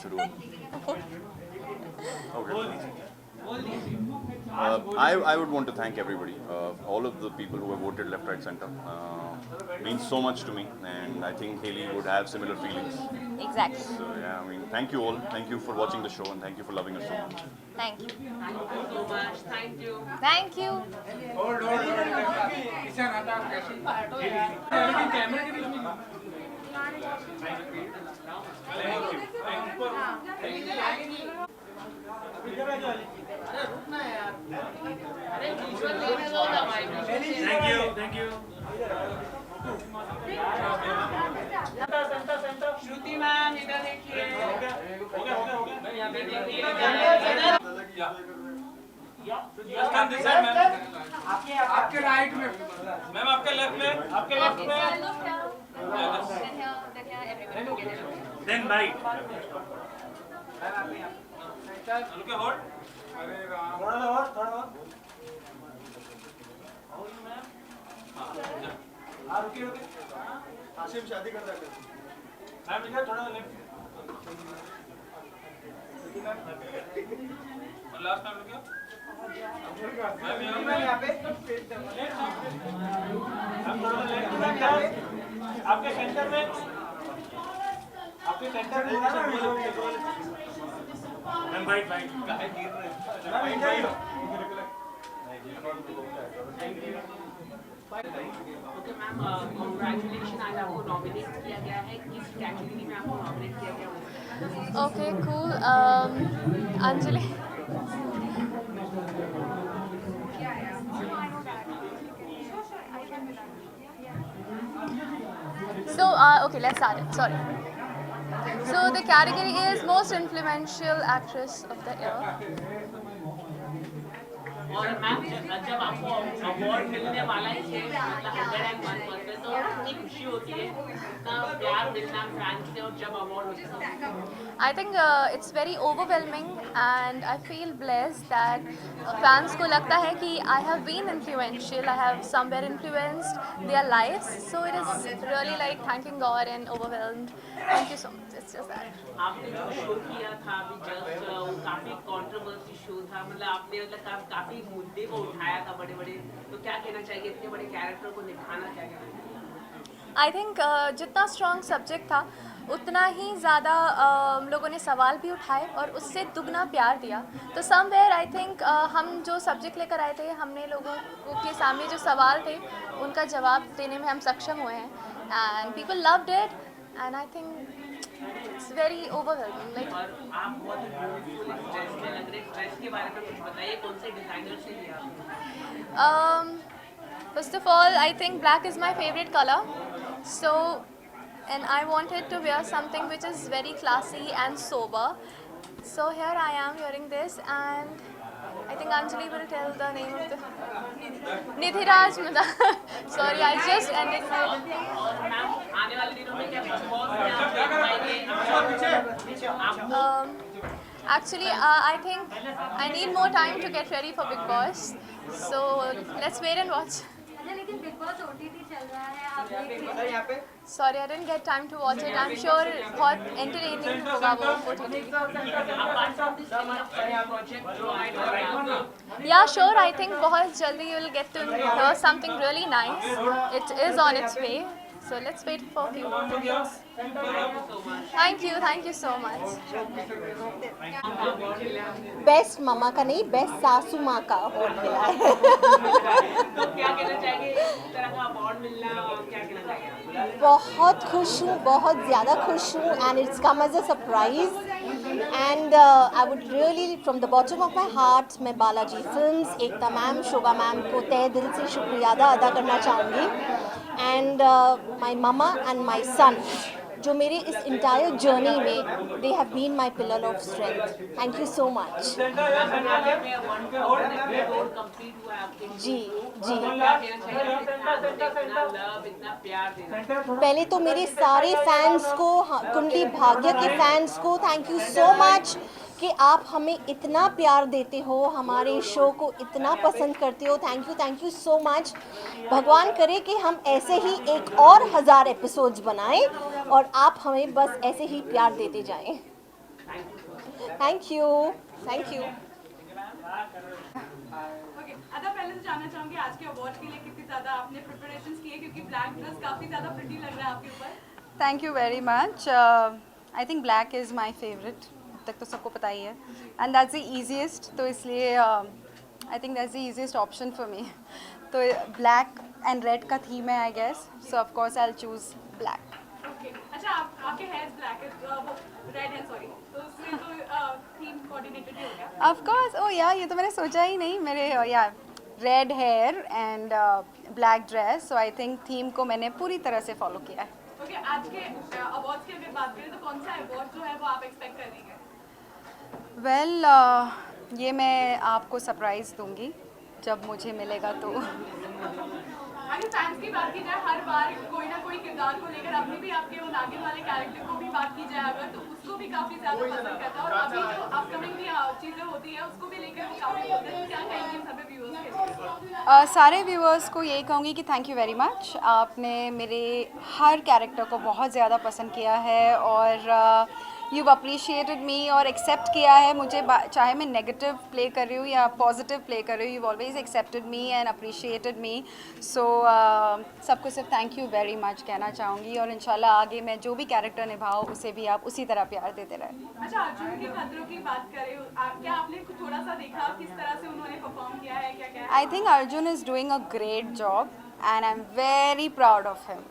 O: शुरू I would want to thank everybody, all of the people who have voted left, right, center. Means so much to me, and I think Haley would have similar feelings.
D: Exactly.
O: So yeah, I mean, thank you all. Thank you for watching the show, and thank you for loving us so much.
D: Thank you.
L: Thank you so much. Thank you.
D: Thank you.
L: कैमरे के बीच में अरे रुकना यार, अरे visual लेने दो ना भाई। थैंक यू श्रुति मैम इधर देखिए, यहाँ पे देखिए, आपके राइट में मैम, आपके लेफ्ट में, आपके लेफ्ट में, देन राइट, लुक होल्ड, अरे राम, थोड़ा और हाँ रुकिए आसिम शादी करता है मैम, इधर थोड़ा लेफ्ट, लास्ट टाइम रुकिए मैम, यहाँ पे आपके सेंटर में, आपके सेंटर में मैम, वाइट काहे गिर रहे हैं ओके मैम, कांग्रेचुलेशन, आज आपको नॉमिनेट किया गया है, किस कैटेगरी में आपको नॉमिनेट किया गया?
D: Okay, cool. Anjali. So, okay, let's start it. Sorry. So, the category is Most Influential Actress of the Year.
L: और मैम, जब आपको अवार्ड मिलने वाला है, मतलब 101% तो कितनी खुशी होती है, इतना प्यार मिलना फैंस से, और जब अवार्ड होता है?
D: I think it's very overwhelming and I feel blessed that fans को लगता है कि I have been influential, I have somewhere influenced their lives, so it is really like thanking God and overwhelmed. Thank you so much. It's just that.
L: आपने जो show किया था अभी just, वो काफी कंट्रोवर्सी शो था, मतलब आपने मतलब काफी मुद्दे को उठाया था बड़े बड़े, तो क्या कहना चाहिए इतने बड़े कैरेक्टर को निभाना, क्या कहना चाहिए?
D: आई थिंक जितना स्ट्रॉन्ग सब्जेक्ट था उतना ही ज़्यादा लोगों ने सवाल भी उठाए और उससे दुगना प्यार दिया, तो समवेयर आई थिंक हम जो सब्जेक्ट लेकर आए थे, हमने लोगों के सामने जो सवाल थे उनका जवाब देने में हम सक्षम हुए हैं, and people loved it, and I think it's very overwhelming. Like
L: और आप बहुत ड्रेस में लग रहे, ड्रेस के बारे में कुछ बताइए, कौन से डिजाइनर से लिया आपने?
D: First of all, I think black is my favorite color, so and I wanted to wear something which is very classy and sober. So here I am wearing this, and I think Anjali will tell the name of the Nithiraj Mada. Sorry, I just ended my.
L: और ma'am, आने वाले दिनों में क्या big Boss में आप देख पाएंगे?
D: Actually, I think I need more time to get ready for Big Boss, so let's wait and watch.
A: लेकिन बिग बॉस ओटीटी चल रहा है, आप देख रहे हैं?
D: Sorry, I didn't get time to watch it. I'm sure बहुत entertaining होगा वो OTT. Yeah, sure. I think बहुत जल्दी you will get to hear something really nice. It is on its way. So let's wait for a few videos. Thank you so much.
P: Best मामा का नहीं, best सासू माँ का award मिला है।
L: तो क्या कहना चाहिए, इस तरह का अवार्ड मिलना, और क्या कहना चाहिए?
P: बहुत खुश हूँ, बहुत ज़्यादा खुश हूँ, and it's come as a surprise, and I would really from the bottom of my heart मैं Balaji Films, Ekta ma'am, Shobha ma'am को तहे दिल से शुक्रिया अदा करना चाहूँगी, and my mama and my सन जो मेरे इस इंटायर जर्नी में they have been my pillar of strength. Thank you so much. जी जी. पहले तो मेरे सारे फैंस को, कुंडली भाग्य के फैंस को थैंक यू सो मच कि आप हमें इतना प्यार देते हो, हमारे शो को इतना पसंद करते हो. Thank you so much. भगवान करे कि हम ऐसे ही एक और 1000 एपिसोड्स बनाएं और आप हमें बस ऐसे ही प्यार देते जाएं. Thank you.
C: ओके, अदा पहले तो जानना चाहूंगी आज के अवार्ड के लिए कितनी ज़्यादा आपने प्रिपरेशंस की है, क्योंकि ब्लैक ड्रेस काफ़ी ज़्यादा प्रिटी लग रहा है आपके ऊपर.
G: Thank you very much. I think black is my favourite, तक तो सबको पता ही है, एंड दैट्स द ईजीएस्ट, तो इसलिए I think that's the easiest option for me. तो ब्लैक एंड रेड का थीम है I guess, so of course I will choose black.
C: Okay, अच्छा आपके हेयर्स ब्लैक है, वो रेड है, सॉरी, तो उसमें तो थीम कोऑर्डिनेटेड हो गया.
G: Of course. ओ या, ये तो मैंने सोचा ही नहीं. मेरे या red hair and black dress, so I think theme को मैंने पूरी तरह से फॉलो किया है.
C: ओके, आज के अवार्ड्स की अगर बात करें तो कौन सा अवार्ड जो है वो आप एक्सपेक्ट कर रही हैं?
G: वेल, ये मैं आपको सरप्राइज़ दूंगी जब मुझे मिलेगा तो.
C: अगर फैंस की बात की जाए, हर बार कोई ना कोई किरदार को लेकर, अभी भी आपके वो नागिन वाले कैरेक्टर को भी बात की जाए अगर, तो उसको भी काफ़ी ज़्यादा पसंद करता है, और अभी जो अपकमिंग भी चीज़ें होती है उसको भी लेकर वो काफ़ी होते हैं. क्या कहेंगे सभी व्यूअर्स के लिए?
G: सारे व्यूअर्स को यही कहूँगी कि थैंक यू वेरी मच. आपने मेरे हर कैरेक्टर को बहुत ज़्यादा पसंद किया है और यू अप्रिशिएटेड मी और एक्सेप्ट किया है मुझे, चाहे मैं नेगेटिव प्ले कर रही हूँ या पॉजिटिव प्ले कर रही हूँ. You always accepted me and appreciated me. So सबको सिर्फ थैंक यू वेरी मच कहना चाहूँगी, और इंशाल्लाह आगे मैं जो भी कैरेक्टर निभाऊँ उसे भी आप उसी तरह प्यार देते रहें.
C: अच्छा, अर्जुन के खतरों की बात करें, क्या आपने कुछ थोड़ा सा देखा किस तरह से उन्होंने परफॉर्म किया है, क्या
G: I think Arjun is doing a great job and I am very proud of him.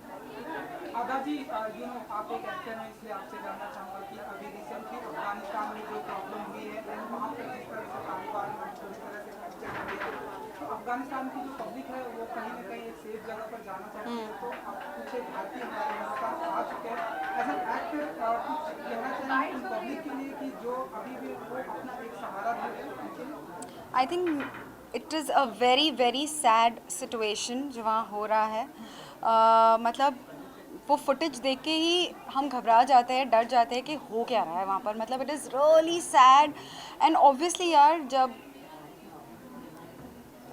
Q: आदा जी, आप एक एक्टर हैं, इसलिए आपसे जानना चाहूँगा कि अभी रिसेंटली अफगानिस्तान में जो प्रॉब्लम हुई है एंड वहाँ पर जिस तरह से तालिबान पूरी तरह से कैप्चर कर लिया, तो अफगानिस्तान की जो पब्लिक है वो कहीं ना कहीं एक सेफ जगह पर जाना चाहती है, तो अब कुछ एक भारतीय हमारे हिंदुस्तान आ चुके हैं. एज एन एक्टर कुछ कहना चाहिए उन पब्लिक के लिए कि जो अभी भी वो अपना एक सहारा दे रहे हैं उनके लिए?
G: I think it is a very very sad situation जो वहाँ हो रहा है. मतलब वो फुटेज देख के ही हम घबरा जाते हैं, डर जाते हैं कि हो क्या रहा है वहाँ पर. मतलब it is really sad and obviously यार, जब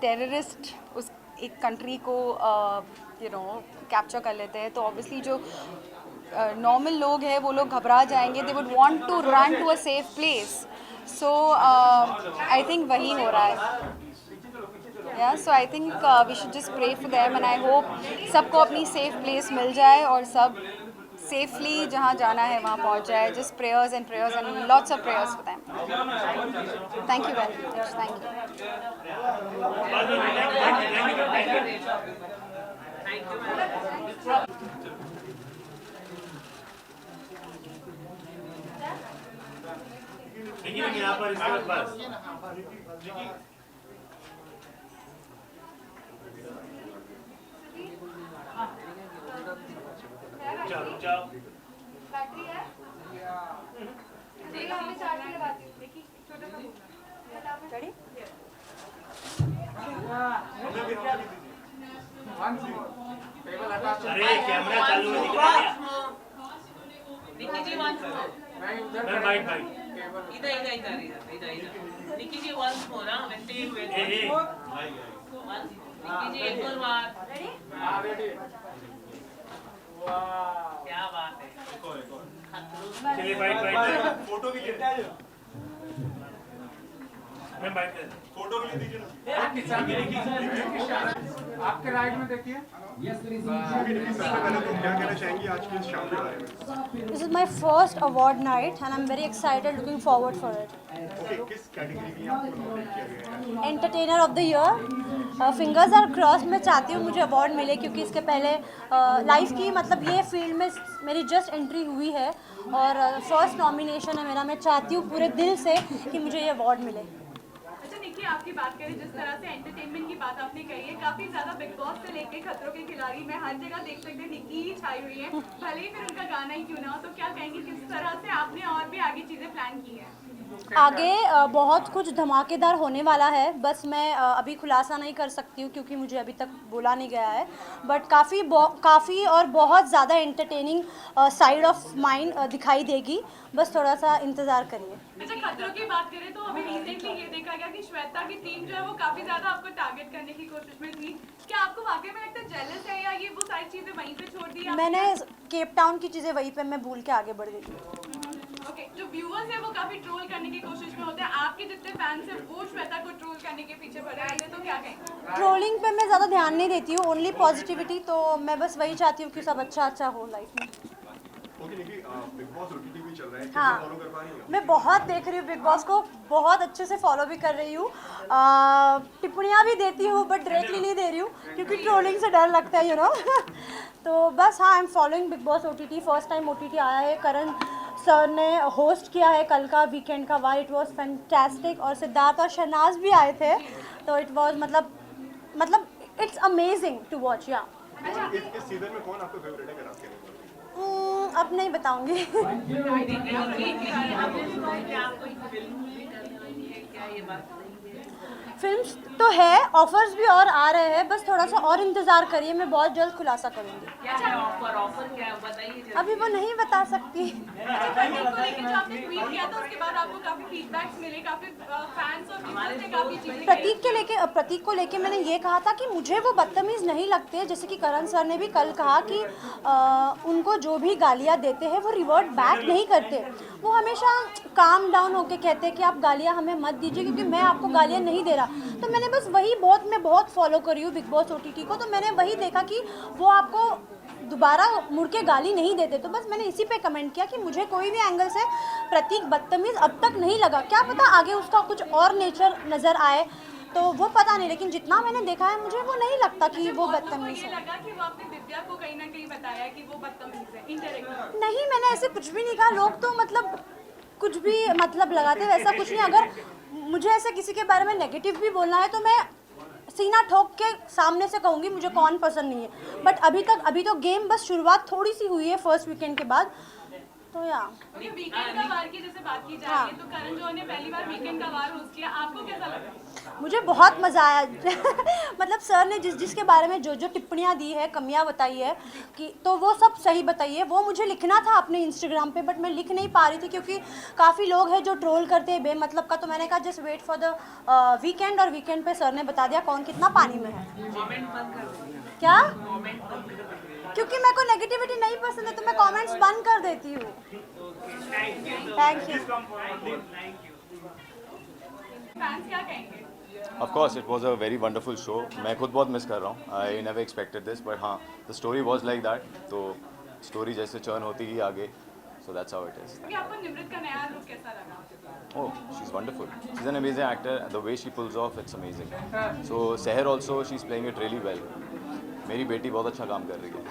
G: टेररिस्ट उस एक कंट्री को यू नो कैप्चर कर लेते हैं, तो ऑब्वियसली जो नॉर्मल लोग हैं वो लोग घबरा जाएंगे. They would want to run to a safe place. So I think वही हो रहा है. Yeah, so I think we should just pray for them and I hope सबको अपनी safe place मिल जाए और सब safely जहाँ जाना है वहाँ पहुँच जाए. Just prayers and lots of prayers for them. Thank you very much. Thank you.
A: Battery है? देखा हमें चार्ज की लगाती हूँ. देखिए छोटा सा बोलना. रेडी?
L: अरे कैमरा चालू है, दिख रहा है? निकी जी वंस मोर. मैं माइक इधर निकी जी वंस मोर. हां, वेंटी निकी जी एक और बार. रेडी? हां, रेडी. क्या बात है. चलिए बाइक फोटो भी लेते हैं. मैं बाइक फोटो भी ले दीजिए ना.
Q: आपके राइट में देखिए. सबसे पहले तुम क्या कहना चाहेंगी आज की इस शाम के बारे में?
R: This is my first award night and I'm very excited, looking forward for it.
Q: Okay, किस कैटेगरी में आपको नॉमिनेट किया गया है?
R: Entertainer of the year. Fingers are crossed. मैं चाहती हूँ मुझे अवार्ड मिले, क्योंकि इसके पहले लाइफ की मतलब ये फील्ड में मेरी जस्ट एंट्री हुई है और फर्स्ट नॉमिनेशन है मेरा. मैं चाहती हूँ पूरे दिल से कि मुझे ये अवार्ड मिले.
C: अच्छा निकी, की आपकी बात करें, जिस तरह से एंटरटेनमेंट की बात आपने कही है, काफी ज्यादा बिग बॉस से लेके खतरों के खिलाड़ी में हर जगह देख सकते हैं निक्की ही छाई हुई है, भले ही फिर उनका गाना ही क्यों ना हो। तो क्या कहेंगे किस तरह से आपने और भी आगे चीजें प्लान की हैं?
R: आगे बहुत कुछ धमाकेदार होने वाला है, बस मैं अभी खुलासा नहीं कर सकती हूँ क्योंकि मुझे अभी तक बोला नहीं गया है, बट काफ़ी और बहुत ज़्यादा एंटरटेनिंग साइड ऑफ माइंड दिखाई देगी, बस थोड़ा सा इंतज़ार करिए।
C: अच्छा, खतरों की बात करें तो अभी रिसेंटली ये देखा गया कि श्वेता की टीम जो है वो काफी ज्यादा आपको टारगेट करने की कोशिश में थी। क्या आपको वाकई में लगता है जेलस है या ये वो सारी चीजें वहीं पे छोड़ दी?
R: मैंने केप टाउन की चीज़ें वहीं पे मैं भूल के आगे बढ़ गई।
C: ओके, जो व्यूअर्स है वो काफी ट्रोल करने की कोशिश में होते हैं, आपके जितने फैंस हैं वो श्वेता को ट्रोल करने के पीछे पड़े हैं, तो क्या कहेंगे?
R: ट्रोलिंग पे मैं ज़्यादा ध्यान नहीं देती हूँ, ओनली पॉजिटिविटी, तो मैं बस वही चाहती हूँ कि सब अच्छा हो लाइफ में।
S: बिग बॉस ओटीटी भी चल रहा है,
R: हाँ,
S: फॉलो कर पा रही हो?
R: मैं बहुत देख रही हूँ बिग बॉस को, बहुत अच्छे से फॉलो भी कर रही हूँ, टिप्पणियाँ भी देती हूँ बट डायरेक्टली नहीं दे रही हूँ क्योंकि ट्रोलिंग से डर लगता है, यू नो। तो बस हाँ, I am following big boss OTT. First time OTT आया है, करण सर ने होस्ट किया है कल का वीकेंड का वार, इट वाज फैंटास्टिक, और सिद्धार्थ और शहनाज भी आए थे, तो इट वाज मतलब इट्स अमेजिंग टू वॉच। या
S: इस सीजन में कौन आपका फेवरेट है, अगर आपके लिए?
R: अब नहीं बताऊंगी। फिल्म्स तो है, ऑफर्स भी और आ रहे हैं, बस थोड़ा सा और इंतजार करिए, मैं बहुत जल्द खुलासा करूंगी।
L: क्या है ऑफर क्या है बताइए।
R: अभी वो नहीं बता सकती।
C: अच्छा, प्रतीक को लेकर जो आपने ट्वीट किया था उसके बाद आपको काफी फीडबैक्स मिले, काफी फैंस और व्यूअर्स ने काफी चीजें
R: प्रतीक को लेके मैंने ये कहा था कि मुझे वो बदतमीज़ नहीं लगते, जैसे कि करण सर ने भी कल कहा कि उनको जो भी गालियाँ देते हैं वो रिवर्ट बैक नहीं करते, वो हमेशा काम डाउन होके कहते हैं कि आप गालियाँ हमें मत दीजिए क्योंकि मैं आपको गालियाँ नहीं दे रहा। तो मैंने बस वही मैं बहुत फॉलो करी हूँ बिग बॉस ओटीटी को, तो मैंने वही देखा कि वो आपको दोबारा मुड़ के गाली नहीं देते, तो बस मैंने इसी पे कमेंट किया कि मुझे कोई भी एंगल से प्रतीक बदतमीज़ अब तक नहीं लगा, क्या पता आगे उसका कुछ और नेचर नज़र आए, तो वो पता नहीं, लेकिन जितना मैंने देखा है मुझे वो नहीं लगता कि वो बदतमीज़ है।
C: लगा कि वो आपने दिव्या को कहीं ना कहीं बताया कि वो बदतमीज़ है इनडायरेक्टली?
R: नहीं, मैंने ऐसे कुछ भी नहीं कहा, लोग तो मतलब कुछ भी मतलब लगाते, वैसा कुछ नहीं। अगर मुझे ऐसे किसी के बारे में नेगेटिव भी बोलना है तो मैं सीना ठोक के सामने से कहूँगी मुझे कौन पसंद नहीं है, बट अभी तो गेम बस शुरुआत थोड़ी सी हुई है फर्स्ट वीकेंड के बाद, तो
C: वीकेंड का वार की जैसे बात की जा रही है, तो करण जौहर ने पहली बार वीकेंड का वार होस्ट किया, आपको कैसा लगा?
R: मुझे बहुत मज़ा आया। मतलब सर ने जिसके बारे में जो टिप्पणियाँ दी है, कमियाँ बताई है कि, तो वो सब सही बताई है। वो मुझे लिखना था अपने इंस्टाग्राम पे बट मैं लिख नहीं पा रही थी क्योंकि काफ़ी लोग हैं जो ट्रोल करते हैं बेमतलब का, तो मैंने कहा just wait for the weekend, और वीकेंड पे सर ने बता दिया कौन कितना पानी में है। क्या? क्योंकि मेरे को नेगेटिविटी नहीं पसंद है तो मैं कमेंट्स बंद कर देती हूँ। Thank you.
C: फैंस क्या कहेंगे?
O: Of course, it was a very wonderful show. मैं खुद बहुत मिस कर रहा हूँ. I never expected this, but हाँ, the story was like that. तो story जैसे churn होती ही आगे, so that's how it is.
C: आपको निमृत का नया लुक कैसा लगा?
O: Oh, she's wonderful. She's an amazing actor. The way she pulls off, it's amazing. So Seher also, she's playing it really well. मेरी बेटी बहुत अच्छा काम कर रही है.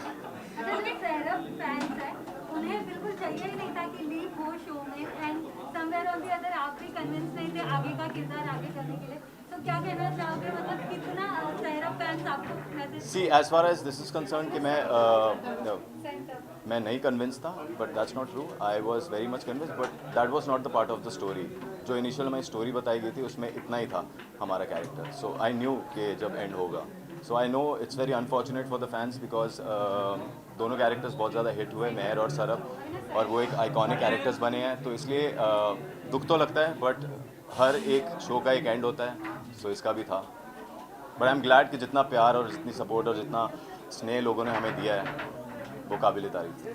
A: फैंस है, उन्हें बिल्कुल चाहिए ही नहीं था कि लीव हो शो में, and somewhere on the other आप भी कन्विंस नहीं थे आगे का किरदार आगे करने के लिए, तो क्या कहना चाहोगे, मतलब कितना सहरा फैंस आपको message?
O: See, as far as this is concerned कि मैं नहीं कन्विंस था, but that's not true. I was very much convinced, but that was not the part of the story. जो इनिशियल में स्टोरी बताई गई थी उसमें इतना ही था हमारा कैरेक्टर. So I knew कि जब एंड होगा. So I know it's very unfortunate for the fans because दोनों कैरेक्टर्स बहुत ज़्यादा हिट हुए, मेहर और सरब, और वो एक आइकॉनिक कैरेक्टर्स बने हैं, तो इसलिए दुख तो लगता है, बट हर एक शो का एक एंड होता है, सो इसका भी था. बट आई एम ग्लैड कि जितना प्यार और जितनी सपोर्ट और जितना स्नेह लोगों ने हमें दिया है वो काबिल तारीफ है.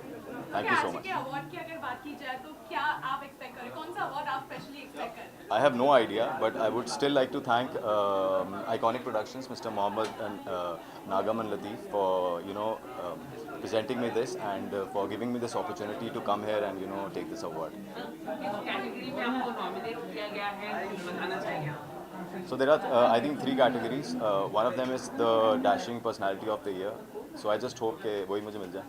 O: Thank you so much.
C: Award की अगर बात की जाए तो क्या आप एक्सपेक्ट करें, कौन सा अवार्ड आप स्पेशली एक्सपेक्ट कर रहे हैं?
O: I have no idea, but I would still like to thank Iconic Productions, Mr. Mohammed and Nagam and Lateef for presenting me this and for giving me this opportunity to come here and take this award.
L: किस category में आपको nominate किया गया है, बताना चाहिए आप?
O: So there are I think 3 categories. One of them is the dashing personality of the year. So I just hope कि वही मुझे मिल जाए.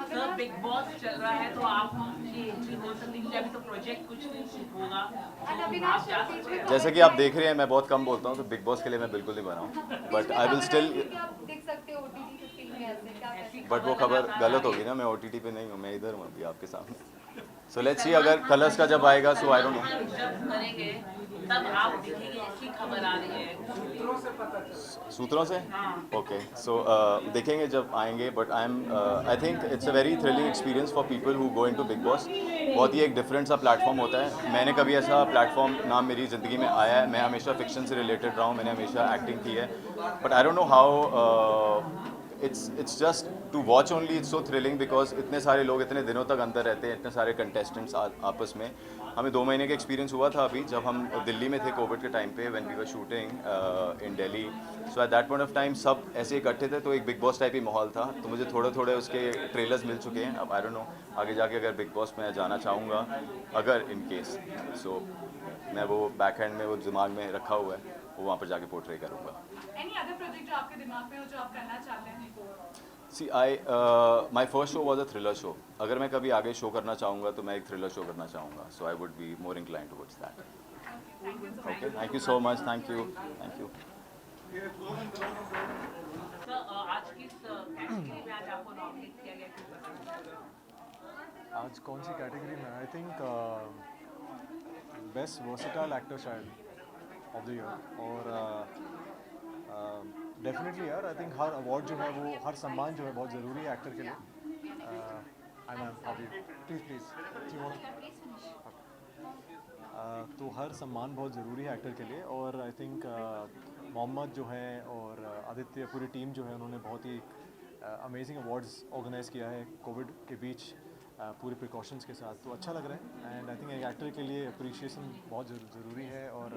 L: सर बिग बॉस चल रहा है तो आपकी एंट्री हो सकती है, अभी तो प्रोजेक्ट कुछ नहीं होगा तो आप जा सकते हैं।
O: जैसे कि आप देख रहे हैं मैं बहुत कम बोलता हूँ, तो बिग बॉस के लिए मैं बिल्कुल नहीं बना हूँ, बट आई विल स्टिल।
A: देख सकते हो OTT 15 में ऐसे क्या कर सकते
O: बट वो खबर गलत होगी ना, मैं OTT पे नहीं हूँ, मैं इधर हूँ अभी आपके सामने। सो लेट्स सी, अगर कलर्स का जब आएगा सो आई डोंट नो।
L: जब करेंगे तब आप देखेंगे ऐसी खबर आ रही है
O: सूत्रों से ओके, सो देखेंगे जब आएंगे, but I think it's a very thrilling experience for people who go into big boss. बहुत ही एक डिफरेंट सा प्लेटफॉर्म होता है। मैंने कभी ऐसा प्लेटफॉर्म ना मेरी ज़िंदगी में आया है। मैं हमेशा फिक्शन से रिलेटेड रहा हूँ, मैंने हमेशा एक्टिंग की है, but I don't know how it's just to watch only, it's so thrilling because इतने सारे लोग इतने दिनों तक अंदर रहते हैं, इतने सारे कंटेस्टेंट्स आपस में। हमें 2 महीने का एक्सपीरियंस हुआ था अभी जब हम दिल्ली में थे कोविड के टाइम पे, when we were shooting in Delhi. So at that point of time सब ऐसे इकट्ठे थे, तो एक बिग बॉस टाइप ही माहौल था। तो मुझे थोड़े थोड़े उसके ट्रेलर्स मिल चुके हैं। अब आई डोंट नो आगे जाके अगर बिग बॉस में जाना चाहूँगा, अगर इन केस, सो मैं वो बैक हैंड में वो दिमाग में रखा हुआ है, वो वहाँ पर जाके पोर्ट्रे करूँगा।
C: एनी अदर प्रोजेक्ट जो आपके दिमाग में हो जो आप करना चाहते हैं?
O: See my first show was a thriller show. अगर मैं कभी आगे शो करना चाहूँगा तो मैं एक थ्रिलर शो करना चाहूँगा, so I would be more inclined towards that. Okay, thank you so much, thank you, thank you.
L: आज किस कैटेगरी में आज आपको नॉमिनेट किया गया?
F: आज कौन सी कैटेगरी में? आई थिंक बेस्ट वर्सेटाइल एक्टर शायद ऑफ द ईयर। और डेफिनेटली यार, आई थिंक हर अवार्ड जो है वो, हर सम्मान जो है बहुत ज़रूरी है एक्टर के लिए। आई मैम अभी प्लीज़ तो हर सम्मान बहुत ज़रूरी है एक्टर के लिए। और आई थिंक मोहम्मद जो है और आदित्य, पूरी टीम जो है, उन्होंने बहुत ही अमेजिंग अवार्ड्स ऑर्गेनाइज़ किया है कोविड के बीच, पूरे प्रिकॉशंस के साथ। तो अच्छा लग रहा है, एंड आई थिंक एक एक्टर के लिए अप्रिशिएशन बहुत ज़रूरी है, और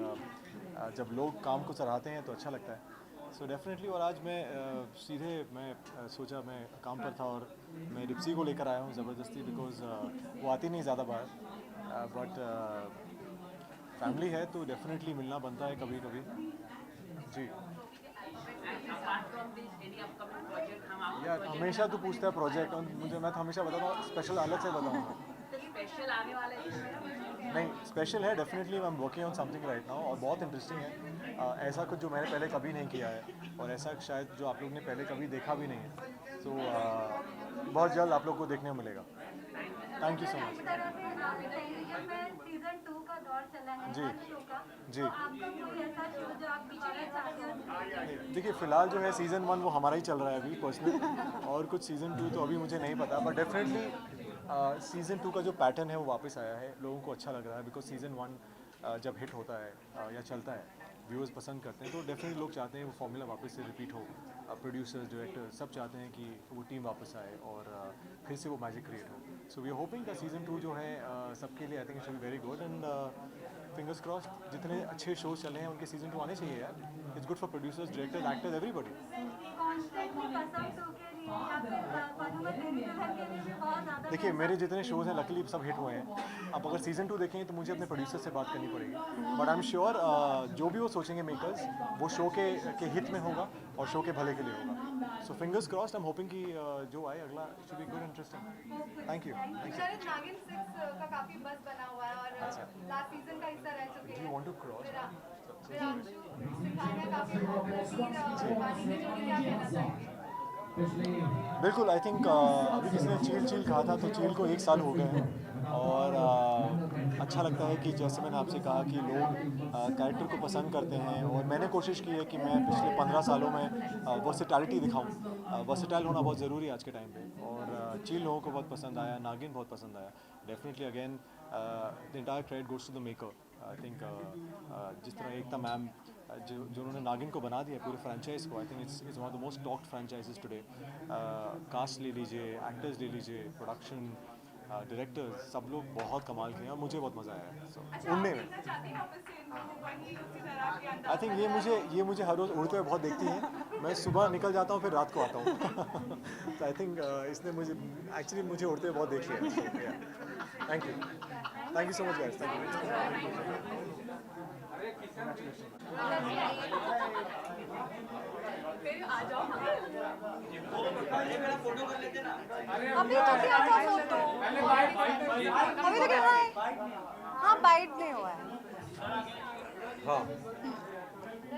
F: जब लोग काम को सराहते हैं तो अच्छा लगता है। So definitely. और आज मैं सीधे सोचा, मैं काम पर था और मैं रिप्सी को लेकर आया हूँ ज़बरदस्ती, बिकॉज वो आती नहीं ज़्यादा बाहर, बट फैमिली है तो डेफिनेटली मिलना बनता है कभी कभी। जी यार, हमेशा तो पूछता है प्रोजेक्ट, और मुझे, मैं तो हमेशा बताता हूँ स्पेशल अलग से बताऊँगा।
L: स्पेशल आने वाले
F: नहीं, स्पेशल है definitely. I am working on something right now, और बहुत इंटरेस्टिंग है। ऐसा कुछ जो मैंने पहले कभी नहीं किया है, और ऐसा शायद जो आप लोग ने पहले कभी देखा भी नहीं है। तो बहुत जल्द आप लोग को देखने को मिलेगा। Thank you so much.
A: Season 2 का दौर चला है
F: जी
A: हर शो का,
F: जी।
A: तो आपका कोई ऐसा शो जो आप दिखाना चाहते हो?
F: देखिए, फ़िलहाल जो है सीज़न 1 वो हमारा ही चल रहा है अभी पर्सनल, और कुछ सीज़न 2 तो अभी मुझे नहीं पता, बट डेफिनेटली सीज़न 2 का जो पैटर्न है वो वापस आया है। लोगों को अच्छा लग रहा है, बिकॉज सीज़न 1 जब हिट होता है या चलता है, व्यूअर्स पसंद करते हैं, तो डेफिनेटली लोग चाहते हैं वो फॉर्मूला वापस से रिपीट हो। प्रोड्यूसर्स, डायरेक्टर सब चाहते हैं कि वो टीम वापस आए और फिर से वो मैजिक क्रिएट हो। सो वी आर होपिंग का सीज़न 2 जो है सबके लिए, I think it will be very good, and fingers crossed जितने अच्छे शोज चले हैं उनके सीज़न 2 आने चाहिए यार। It's good for producers, directors, actors, everybody. देखिए, मेरे जितने शोज़ हैं लकीली सब हिट हुए हैं। अब अगर सीज़न 2 देखें तो मुझे अपने प्रोड्यूसर से बात करनी पड़ेगी, बट आई एम श्योर जो भी वो सोचेंगे मेकर्स, वो शो के हित में होगा और शो के भले के लिए होगा। So fingers crossed, I am hoping कि जो आए अगला should be good, interesting. Thank you.
A: शायद नागिन 6 का काफी बज़ बना हुआ है, और लास्ट सीजन का हिस्सा रह चुके हैं।
F: You want to cross? बिल्कुल। आई थिंक अभी किसी ने चील कहा था, तो चील को 1 साल हो गए हैं, और अच्छा लगता है कि जैसे मैंने आपसे कहा कि लोग कैरेक्टर को पसंद करते हैं, और मैंने कोशिश की है कि मैं पिछले 15 सालों में वर्सेटैलिटी दिखाऊं। वर्सेटाइल होना बहुत ज़रूरी है आज के टाइम पे, और चील लोगों को बहुत पसंद आया, नागिन बहुत पसंद आया। Definitely again the entire credit goes to the maker. I think जिस तरह एकता मैम जो उन्होंने नागिन को बना दिया पूरे फ्रेंचाइज को, I think it's one of the most talked franchises today. Cast ले लीजिए, एक्टर्स ले लीजिए, प्रोडक्शन, डायरेक्टर्स, सब लोग बहुत कमाल किए हैं, और मुझे बहुत मज़ा आया है उनने में।
C: वही उसी तरह के अंदाज
T: आई थिंक ये मुझे हर रोज़ उड़ते हुए बहुत देखती हैं। मैं सुबह निकल जाता हूँ फिर रात को आता हूँ। तो आई थिंक इसने मुझे उड़ते हुए बहुत देख लिया। Thank you so much guys. Thank
C: फिर आ जाओ।
R: अभी तो क्या था फोटो? अभी तो क्या है? हाँ बाइट नहीं हुआ है।
M: हाँ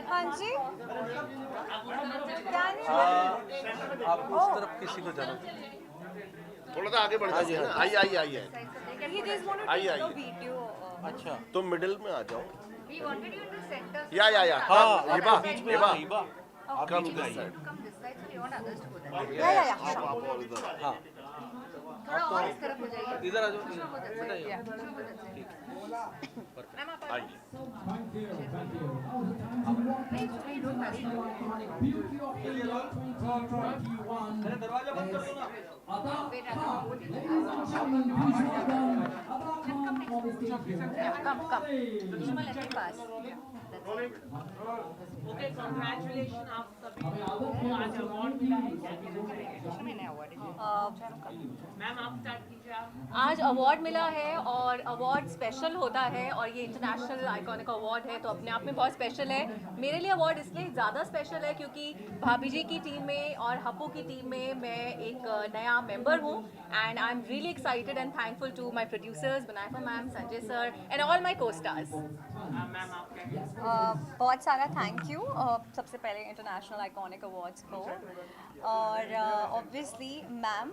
R: हाँ जी क्या नहीं
M: आप उस तरफ किसी को जाना
S: थोड़ा सा आगे बढ़ जाइए ना। आइए आइए
R: वीडियो।
M: अच्छा
S: तो मिडिल में आ जाओ।
A: We wanted you to center.
S: या
M: हाँ
S: हिबा
M: हिबा आप
S: कम
M: बीच में आइए।
A: Come this side, so we want others to go there.
R: या
S: आप और इधर
M: हाँ
A: थोड़ा और इस तरफ हो जाइए।
M: इधर आ जाओ बेटा।
A: मैम आप
S: आइए।
C: ओके कांग्रेचुलेशन आप सभी को आज अवार्ड मिला है। मैम आप स्टार्ट कीजिए आप।
G: आज अवार्ड मिला है और अवार्ड स्पेशल होता है और ये इंटरनेशनल आइकॉनिक अवार्ड है तो अपने आप में बहुत स्पेशल है। मेरे लिए अवार्ड इसलिए ज़्यादा स्पेशल है क्योंकि भाभी जी की टीम में और हप्पू की टीम में मैं एक नया मेंबर हूँ and I am really excited and thankful to my producers Banayfa ma'am, Sanjay sir and all my costars.
C: Ma'am आप क्या
U: बहुत सारा थैंक यू सबसे पहले इंटरनेशनल आइकॉनिक अवार्ड्स को और ऑब्वियसली मैम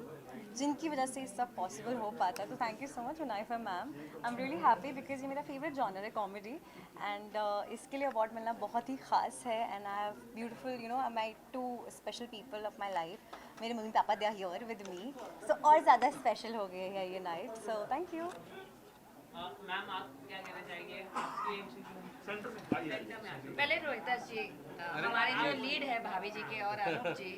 U: जिनकी वजह से ये सब पॉसिबल हो पाता है तो thank you so much Munaifa ma'am. I am really happy because ये मेरा फेवरेट जॉनर है कॉमेडी एंड इसके लिए अवार्ड मिलना बहुत ही ख़ास है and I have beautiful my two special people of my life. मेरे मम्मी पापा they are here with me so और ज़्यादा स्पेशल हो गए है ये night so thank you.
C: Ma'am आप क्या कहना चाहेंगे आपके
A: पहले रोहिता जी हमारे जो लीड है भाभी जी के और अनूप जी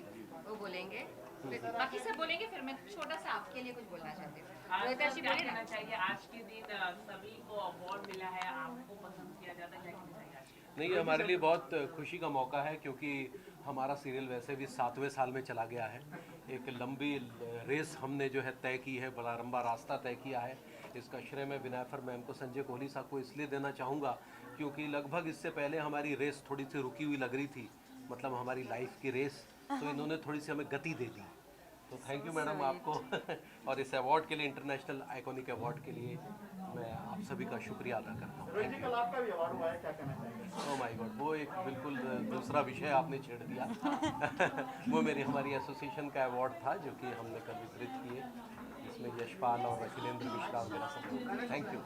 A: वो बोलेंगे फिर बाकी सब बोलेंगे फिर मैं छोटा सा आपके लिए कुछ बोलना चाहती हूँ। रोहिता जी
C: क्या
A: बोलिए
C: कहना
A: ना।
C: चाहिए आज के दिन सभी को अवार्ड मिला है आपको पसंद किया जाता है क्या कहना चाहिए आज के दिन?
V: नहीं, ये हमारे लिए बहुत खुशी का मौका है क्योंकि हमारा सीरियल वैसे भी 7वें साल में चला गया है। एक लंबी रेस हमने जो है तय की है, बड़ा लंबा रास्ता तय किया है। इसका श्रेय मैं विनायफर मैम को, संजय कोहली साहब को इसलिए देना चाहूँगा क्योंकि लगभग इससे पहले हमारी रेस थोड़ी सी रुकी हुई लग रही थी, मतलब हमारी लाइफ की रेस, तो इन्होंने थोड़ी सी हमें गति दे दी। तो थैंक यू मैडम आपको और इस अवार्ड के लिए, इंटरनेशनल आइकॉनिक अवार्ड के लिए मैं आप सभी का शुक्रिया अदा करता हूँ। Thank you. Oh my God, वो एक बिल्कुल दूसरा विषय आपने छेड़ दिया। वो हमारी एसोसिएशन का अवार्ड था जो कि हमने कल वितरित किए, जिसमें यशपाल और अखिलेंद्र मिश्रा वगैरह सब लोग। Thank you.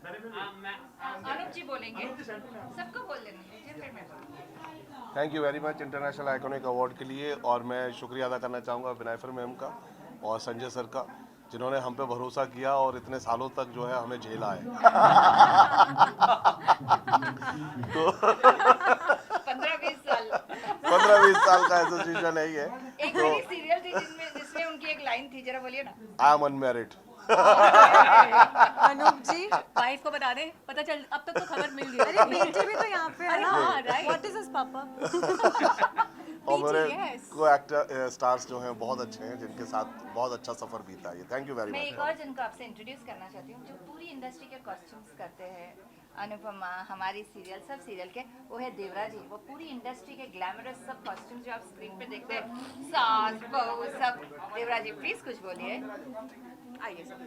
A: अनूप जी बोलेंगे, सबको बोल देना दीजिए फिर मैं बोलूँगी।
S: Thank you very much international iconic award के लिए और मैं शुक्रिया अदा करना चाहूँगा विनायफर मैम का और संजय सर का जिन्होंने हम पे भरोसा किया और इतने सालों तक जो है हमें झेला है। तो 15-20 साल का एसोसिएशन है ये।
A: एक मेरी सीरियल थी जिसमें उनकी एक लाइन थी, जरा बोलिए ना।
S: I am unmarried.
G: Anoop ji wife को बता दें, पता चल अब तक तो खबर मिल गई।
R: अरे बेटी भी तो यहाँ पे है ना।
G: राइट।
R: व्हाट इज हिज पापा?
S: और मेरे को एक्टर स्टार्स जो हैं बहुत अच्छे हैं जिनके साथ बहुत अच्छा सफर बीता है। थैंक यू वेरी
A: मैं
S: मच।
A: एक और जिनको आपसे इंट्रोड्यूस करना चाहती हूँ जो पूरी इंडस्ट्री के कॉस्ट्यूम्स करते हैं, अनुपमा, हमारी सीरियल, सब सीरियल के, वो है देवरा जी। वो पूरी इंडस्ट्री के ग्लैमरस सब कॉस्ट्यूम्स जो आप स्क्रीन पे देखते हैं, सास बहू सब, देवरा जी प्लीज कुछ बोलिए। आइए सब।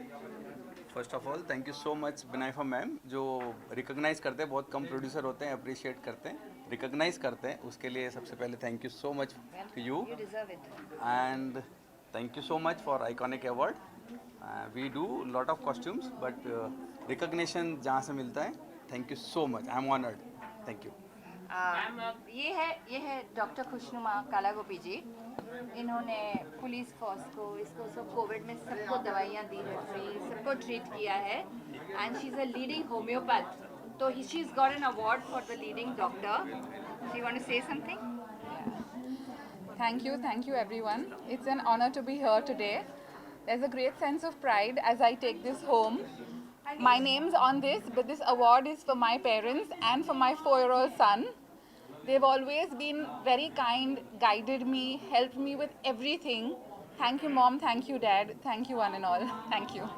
B: First of all thank you so much Vinayfa ma'am, जो रिकॉग्नाइज करते हैं, बहुत कम प्रोड्यूसर होते हैं अप्रिशिएट करते हैं, रिकॉग्नाइज करते हैं, उसके लिए सबसे पहले thank you so much to you and thank you so much for iconic award. We do lot of costumes but recognition जहाँ से मिलता है, thank you so much, I am honoured, thank you.
A: ये है डॉक्टर खुशनुमा काला गोपी जी। इन्होंने police force को, इसको सब कोविड में सबको दवाइयाँ दी है फ्री, सबको ट्रीट किया है and she is a leading homeopath, तो she is got an award for the leading doctor. Do you want to say something?
W: Thank you everyone. It's an honor to be here today. There's a great sense of pride as I take this home. I
E: my name's on this, but this award is for my parents and for my 4-year-old son. They've always been very kind, guided me, helped me with everything. Thank you, Mom. Thank you, Dad. Thank you, one and all. Thank you.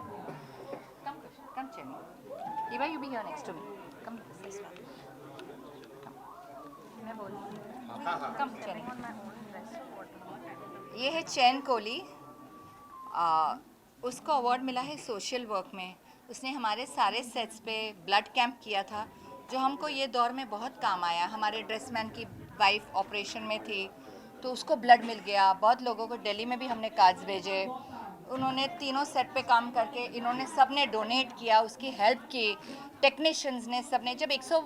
G: Come, Jenny. Eva, you be here next to me. Come this way. Come, Jenny. ये है चैन कोहली. उसको award मिला है social work में. उसने हमारे सारे sets पे ब्लड कैंप किया था, जो हमको ये दौर में बहुत काम आया. हमारे ड्रेसमैन की वाइफ ऑपरेशन में थी, तो उसको ब्लड मिल गया. बहुत लोगों को दिल्ली में भी हमने कार्ड्स भेजे. उन्होंने तीनों सेट पे काम करके इन्होंने सब ने डोनेट किया, उसकी हेल्प की. टेक्नीशियंस ने सब ने, जब 100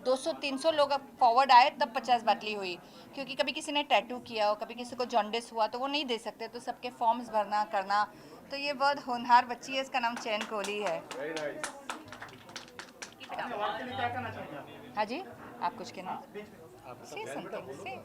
G: 200 300 लोग फॉरवर्ड आए तब 50 बाटली हुई, क्योंकि कभी किसी ने टैटू किया हो, कभी किसी को जॉन्डिस हुआ तो वो नहीं दे सकते, तो सबके फॉर्म्स भरना करना. तो ये बहुत होनहार बच्ची है, इसका नाम चैन कोहली है. हाँ जी, आप कुछ कहना? Say something. Say.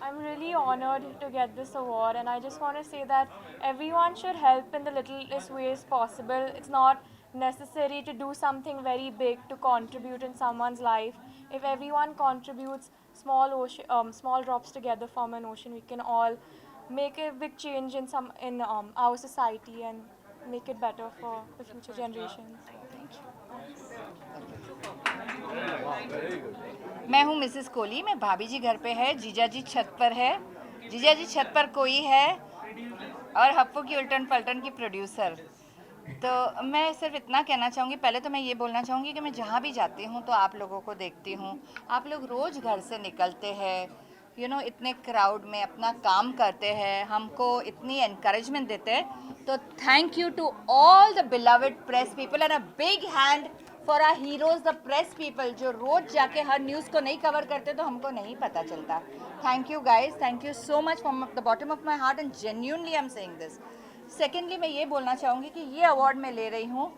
I: I'm really honored to get this award, and I just want to say that everyone should help in the littlest ways possible. It's not necessary to do something very big to contribute in someone's life. If everyone contributes small drops together form an ocean, we can all make a big change in our society and make it better for the future generations. Thank you.
G: मैं हूँ Mrs Kohli. मैं भाभी जी घर पे है, जीजा जी छत पर है. जीजा जी छत पर कोई है, और हप्पू की उल्टन पलटन की प्रोड्यूसर. तो मैं सिर्फ इतना कहना चाहूँगी. पहले तो मैं ये बोलना चाहूँगी कि मैं जहाँ भी जाती हूँ तो आप लोगों को देखती हूँ. आप लोग रोज़ घर से निकलते हैं, इतने क्राउड में अपना काम करते हैं, हमको इतनी एनकरेजमेंट देते हैं. तो thank you to all the beloved press people, and a big hand for our heroes the press people, जो रोज़ जाके हर न्यूज़ को नहीं कवर करते तो हमको नहीं पता चलता. Thank you guys, thank you so much from the bottom of my heart, and genuinely I am saying this. Secondly मैं ये बोलना चाहूँगी कि ये अवार्ड मैं ले रही हूँ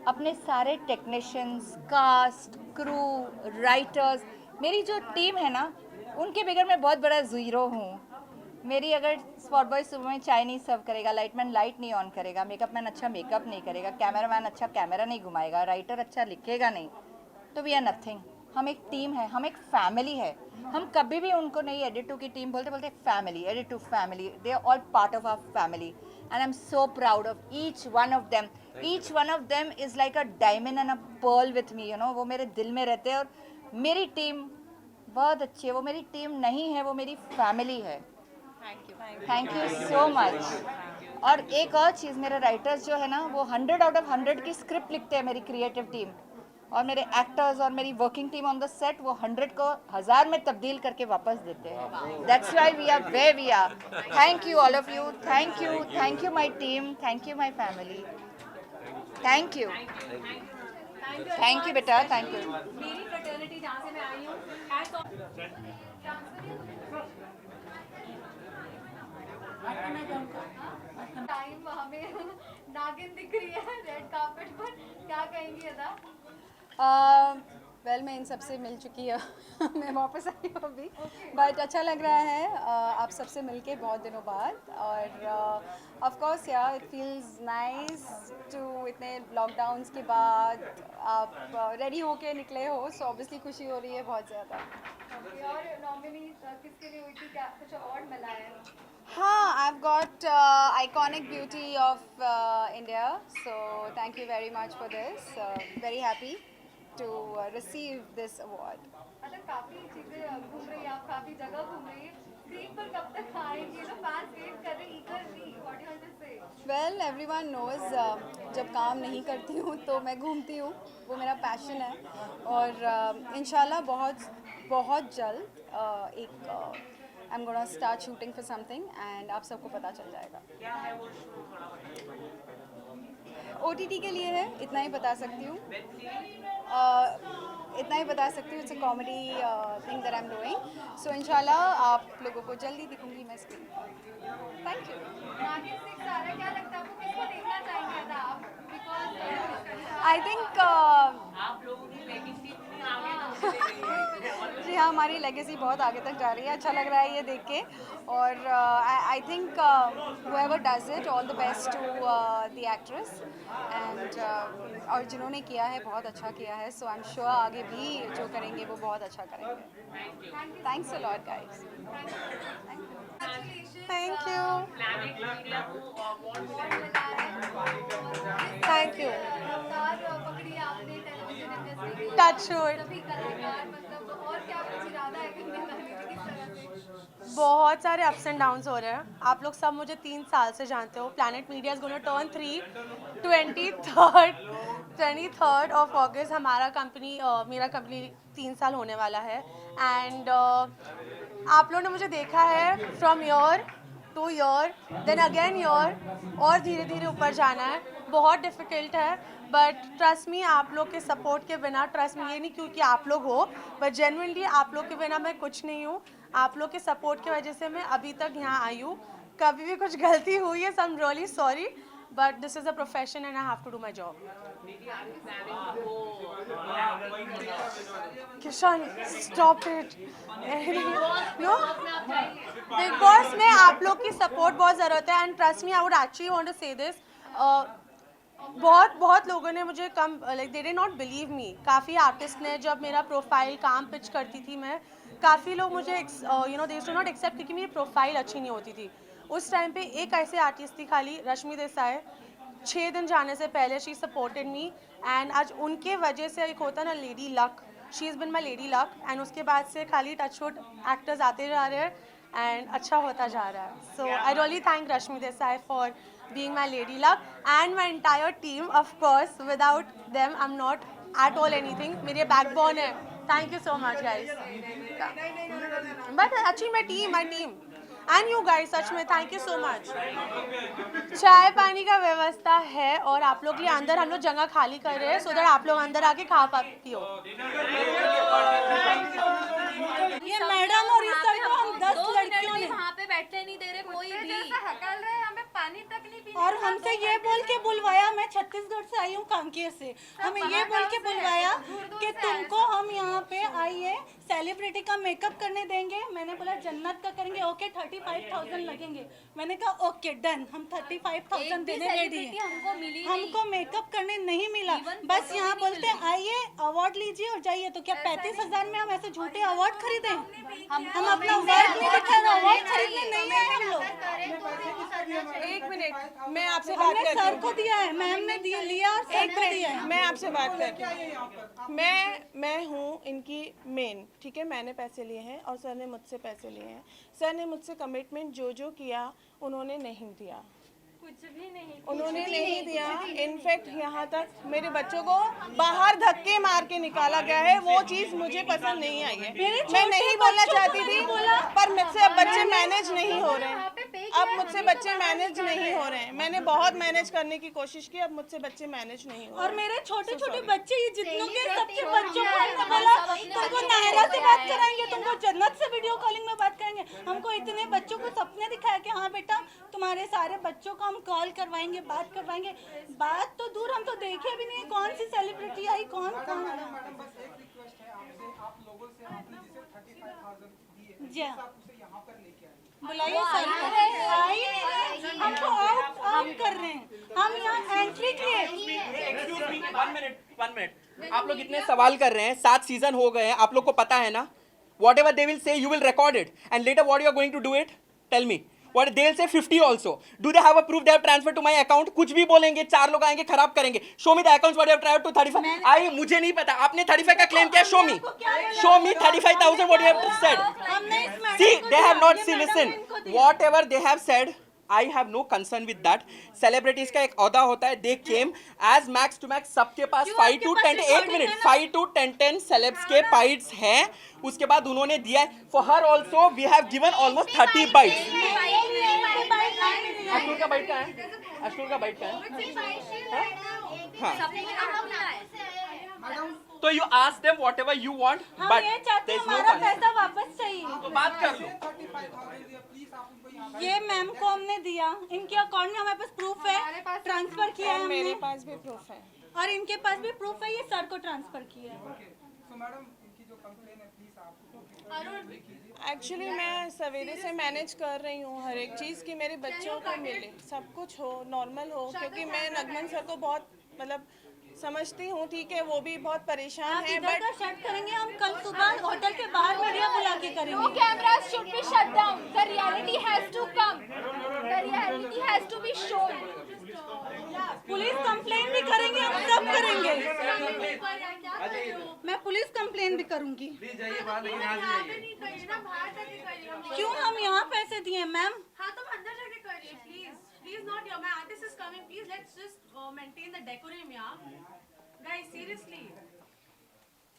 G: अपने सारे टेक्नीशियंस, कास्ट, क्रू, राइटर्स. मेरी जो टीम है ना, उनके बगैर मैं बहुत बड़ा ज़ीरो हूँ. मेरी अगर स्पॉट बॉय सुबह में चाय नहीं सर्व करेगा, लाइटमैन लाइट नहीं ऑन करेगा, मेकअप मैन अच्छा मेकअप नहीं करेगा, कैमरामैन अच्छा कैमरा नहीं घुमाएगा, राइटर अच्छा लिखेगा नहीं, तो वी आर नथिंग. हम एक टीम है, हम एक फैमिली है. हम कभी भी उनको नहीं एडिटू की टीम बोलते फैमिली, एडिटू family. They are all part of our family, and I am so proud of each one of them. Each one of them is like a diamond and a pearl with me. वो मेरे दिल में रहते हैं. और मेरी team बहुत अच्छी है. वो मेरी टीम नहीं है, वो मेरी फैमिली है. Thank you so much. और एक और चीज़, मेरे राइटर्स जो है ना, वो 100 out of 100 की स्क्रिप्ट लिखते हैं, मेरी क्रिएटिव टीम. और मेरे एक्टर्स और मेरी working team on the set वो 100 को 1000 में तब्दील करके वापस देते हैं. That's why we are where we are. Thank you all of you. Thank you my team. Thank you my family. Thank you. Thank you बेटा. Thank you.
C: मेरी फ्रेटर्निटी जहाँ से मैं आई हूँ,
A: टाइम हमें नागिन दिख रही है रेड कार्पेट पर, क्या कहेंगी अदा?
R: वेल मैं इन सबसे मिल चुकी है. मैं वापस आई हूँ अभी, बट अच्छा लग रहा है आप सबसे मिलके बहुत दिनों बाद. और ऑफ कोर्स यार, इट फील्स नाइस टू इतने लॉकडाउन्स के बाद आप रेडी होके निकले हो, सो ऑब्वियसली खुशी हो रही है बहुत ज़्यादा.
A: और नॉमिनी किसके लिए हुई थी, क्या कुछ अवार्ड मिला है?
R: हाँ, I've got Iconic Beauty of India, so thank you very much for this. Very happy to receive this award.
A: अच्छा, काफ़ी चीज़ें घूम रही हैं आप, काफ़ी जगह घूम रही हैं. स्क्रीन पर कब तक आएंगी? फैंस वेट कर रहे हैं eagerly. What do you want to say?
R: Well, everyone knows जब काम नहीं करती हूँ तो मैं घूमती हूँ, वो मेरा पैशन है. और इंशाल्लाह बहुत जल्द एक I'm gonna start shooting for something and आप सबको पता चल जाएगा. OTT के लिए है, इतना ही बता सकती हूँ. It's a comedy thing that I'm doing. So इंशाल्लाह आप लोगों को जल्दी दिखूंगी मैं स्क्रीन पर. Thank you.
A: नागिन सिंह सारा, क्या लगता है आपको, किसको देखना चाहेंगे अदा आप? Because
R: I think
C: आप लोगों की लेगेसी
R: जी हाँ, हमारी लेगेसी बहुत आगे तक जा रही है, अच्छा लग रहा है ये देख के। और I think whoever does it, all the best to the actress and और जिन्होंने किया है बहुत अच्छा किया है, so I'm sure आगे भी जो करेंगे वो बहुत अच्छा करेंगे। Thanks a lot guys.
C: Thank you. Thank you. Touch wood. बहुत सारे अप्स एंड डाउन्स हो रहे हैं। आप लोग सब मुझे 3 साल से जानते हो। Planet media is gonna turn 23rd of अगस्त हमारा कंपनी मेरा कंपनी 3 साल होने वाला है। एंड आप लोगों ने मुझे देखा है from year to year then again year, और धीरे धीरे ऊपर जाना है। बहुत डिफ़िकल्ट है, बट ट्रस्ट मी, आप लोग के सपोर्ट के बिना, ट्रस्ट मी ये नहीं क्योंकि आप लोग हो, बट जेन्युइनली आप लोग के बिना मैं कुछ नहीं हूँ। आप लोग के सपोर्ट की वजह से मैं अभी तक यहाँ आई हूँ। कभी भी कुछ गलती हुई है, so I am really sorry, but this is a profession and I have to do my job. Kishan stop it. No, Bigg Boss में आप लोग की सपोर्ट बहुत ज़रूरत है। And trust me, I would actually want to say this, बहुत लोगों ने मुझे come like they did not believe me. काफ़ी आर्टिस्ट ने जब मेरा प्रोफाइल काम पिच करती थी मैं, काफ़ी लोग मुझे you know they do not accept क्योंकि मेरी प्रोफाइल अच्छी नहीं होती थी। उस टाइम पे एक ऐसे आर्टिस्ट थी खाली, रश्मि देसाई। 6 दिन जाने से पहले शी सपोर्टेड मी, एंड आज उनके वजह से एक होता ना lady luck, she is been my lady luck. And उसके बाद से खाली टचवुड एक्टर्स आते जा रहे हैं एंड अच्छा होता जा रहा है। So I really thank Rashmi Desai for being my lady luck and my entire team, of course. Without them I'm not at all anything. मेरे backbone है। Thank you so much guys. But actually my team and you guys, सच में thank you so much. चाय पानी का व्यवस्था है और आप लोग के लिए अंदर हम लोग जगह खाली कर रहे हैं so that आप लोग अंदर आके खा पियो।
R: ये मैडम और इस तरह को हम 10 लड़कियों ने
C: वहाँ पे बैठने नहीं दे रहे कोई भी। हकल रहे, हमें पानी तक नहीं पीने।
R: और हमसे ये बोल के बुलवाया, मैं छत्तीसगढ़ से आई हूँ कांकेर से, हमें ये बोल के बुलवाया कि तुमको हम यहाँ पे आइए सेलिब्रिटी का मेकअप करने देंगे। मैंने बोला जन्नत का करेंगे, ओके 35,000 लगेंगे। मैंने कहा ओके डन, हम 35,000 देने रेडी हैं। हमको मेकअप करने नहीं मिला, बस यहाँ बोलते आइए अवार्ड लीजिए और जाइए। तो क्या 35,000 में हम ऐसे झूठे अवार्ड खरीदें? हम अपना वर्क नहीं दिखा रहे, अवार्ड खरीदने नहीं आए हम लोग।
C: एक मिनट, मैं आपसे बात करती हूँ।
R: सर को दिया है, मैम ने लिया और सर को दिया है।
C: मैं आपसे बात करती हूँ। मैं हूँ इनकी मेन, ठीक है। मैंने पैसे लिए हैं और सर ने मुझसे पैसे लिए हैं। सर ने मुझसे कमिटमेंट जो किया उन्होंने नहीं दिया, कुछ भी नहीं, उन्होंने नहीं दिया। इनफैक्ट यहाँ तक मेरे बच्चों को बाहर धक्के मार के निकाला गया है, वो चीज़ मुझे पसंद नहीं आई है। मैं नहीं बोलना चाहती थी, पर मुझसे अब बच्चे मैनेज नहीं हो रहे हैं। अब मुझसे बच्चे मैनेज नहीं हो रहे हैं। मैंने बहुत मैनेज करने की कोशिश की, अब मुझसे बच्चे मैनेज नहीं हो रहे।
R: और मेरे छोटे छोटे बच्चे, ये जितनों के सबके बच्चों को हमने बोला तुमको नायरा से बात कराएंगे, तुमको जन्नत से वीडियो कॉलिंग में बात करेंगे। हमको इतने बच्चों को सपने दिखाया कि हाँ बेटा तुम्हारे सारे बच्चों को हम कॉल करवाएंगे, बात करवाएंगे। बात तो दूर, हम तो देखे भी नहीं कौन सी सेलिब्रिटी आई, कौन बुलाइए सर को, हमको आउट कर रहे हैं, हम यहाँ एंट्री किए।
H: 1 मिनट, आप लोग इतने सवाल कर रहे हैं, 7 सीजन हो गए हैं, आप लोग को पता है ना, whatever they will say you will record it and later what you are going to do it, tell me. What they will say 50 also. Do they have a proof they have transferred to my account? कुछ भी बोलेंगे, 4 लोग आएंगे खराब करेंगे। Show me the accounts what you have transferred to 35. मुझे नहीं पता, आपने 35 का claim किया, show me 35,000 what you have said. See, they have not seen, listen, whatever they have said, I have no concern with that. Celebrities का एक औदा होता है, they came as max to max, सबके पास 5 to 10, 1 मिनट, 5 to 10 celebs के bites हैं, उसके बाद उन्होंने दिया है। For her also we have given almost 30 bites. अश्नुर का बाइट का है, अश्नुर का बाइट का है, हाँ। तो you ask them whatever you want, but there is no
R: पैसा वापस चाहिए,
H: तो बात कर लो।
R: ये मैम को हमने दिया, इनके अकाउंट में हमारे पास प्रूफ है, ट्रांसफर किया है हमने।
C: मेरे पास भी प्रूफ है
R: और इनके पास भी प्रूफ है, ये सर को ट्रांसफर किया है।
Q: तो मैडम इनकी जो जो कंप्लेन है प्लीज आप
C: एक्चुअली मैं सवेरे से मैनेज कर रही हूँ हर एक चीज़ कि मेरे बच्चों को मिले, सब कुछ हो, नॉर्मल हो, क्योंकि मैं नगमन सर को बहुत मतलब समझती हूँ, ठीक है वो भी बहुत परेशान है, बट
R: शट करेंगे हम कल सुबह होटल के बाहर मीडिया बुला के करेंगे।
A: No cameras should be shut down. The reality has to come. The reality has to be shown.
R: Police complain भी करेंगे, हम सब करेंगे। मैं पुलिस कंप्लेन भी करूंगी। क्यों हम यहाँ पैसे दिए मैम?
C: हाँ तो अंदर जाके करिए please not your, my artist is coming, please let's just maintain the decorum यार गाइस, सीरियसली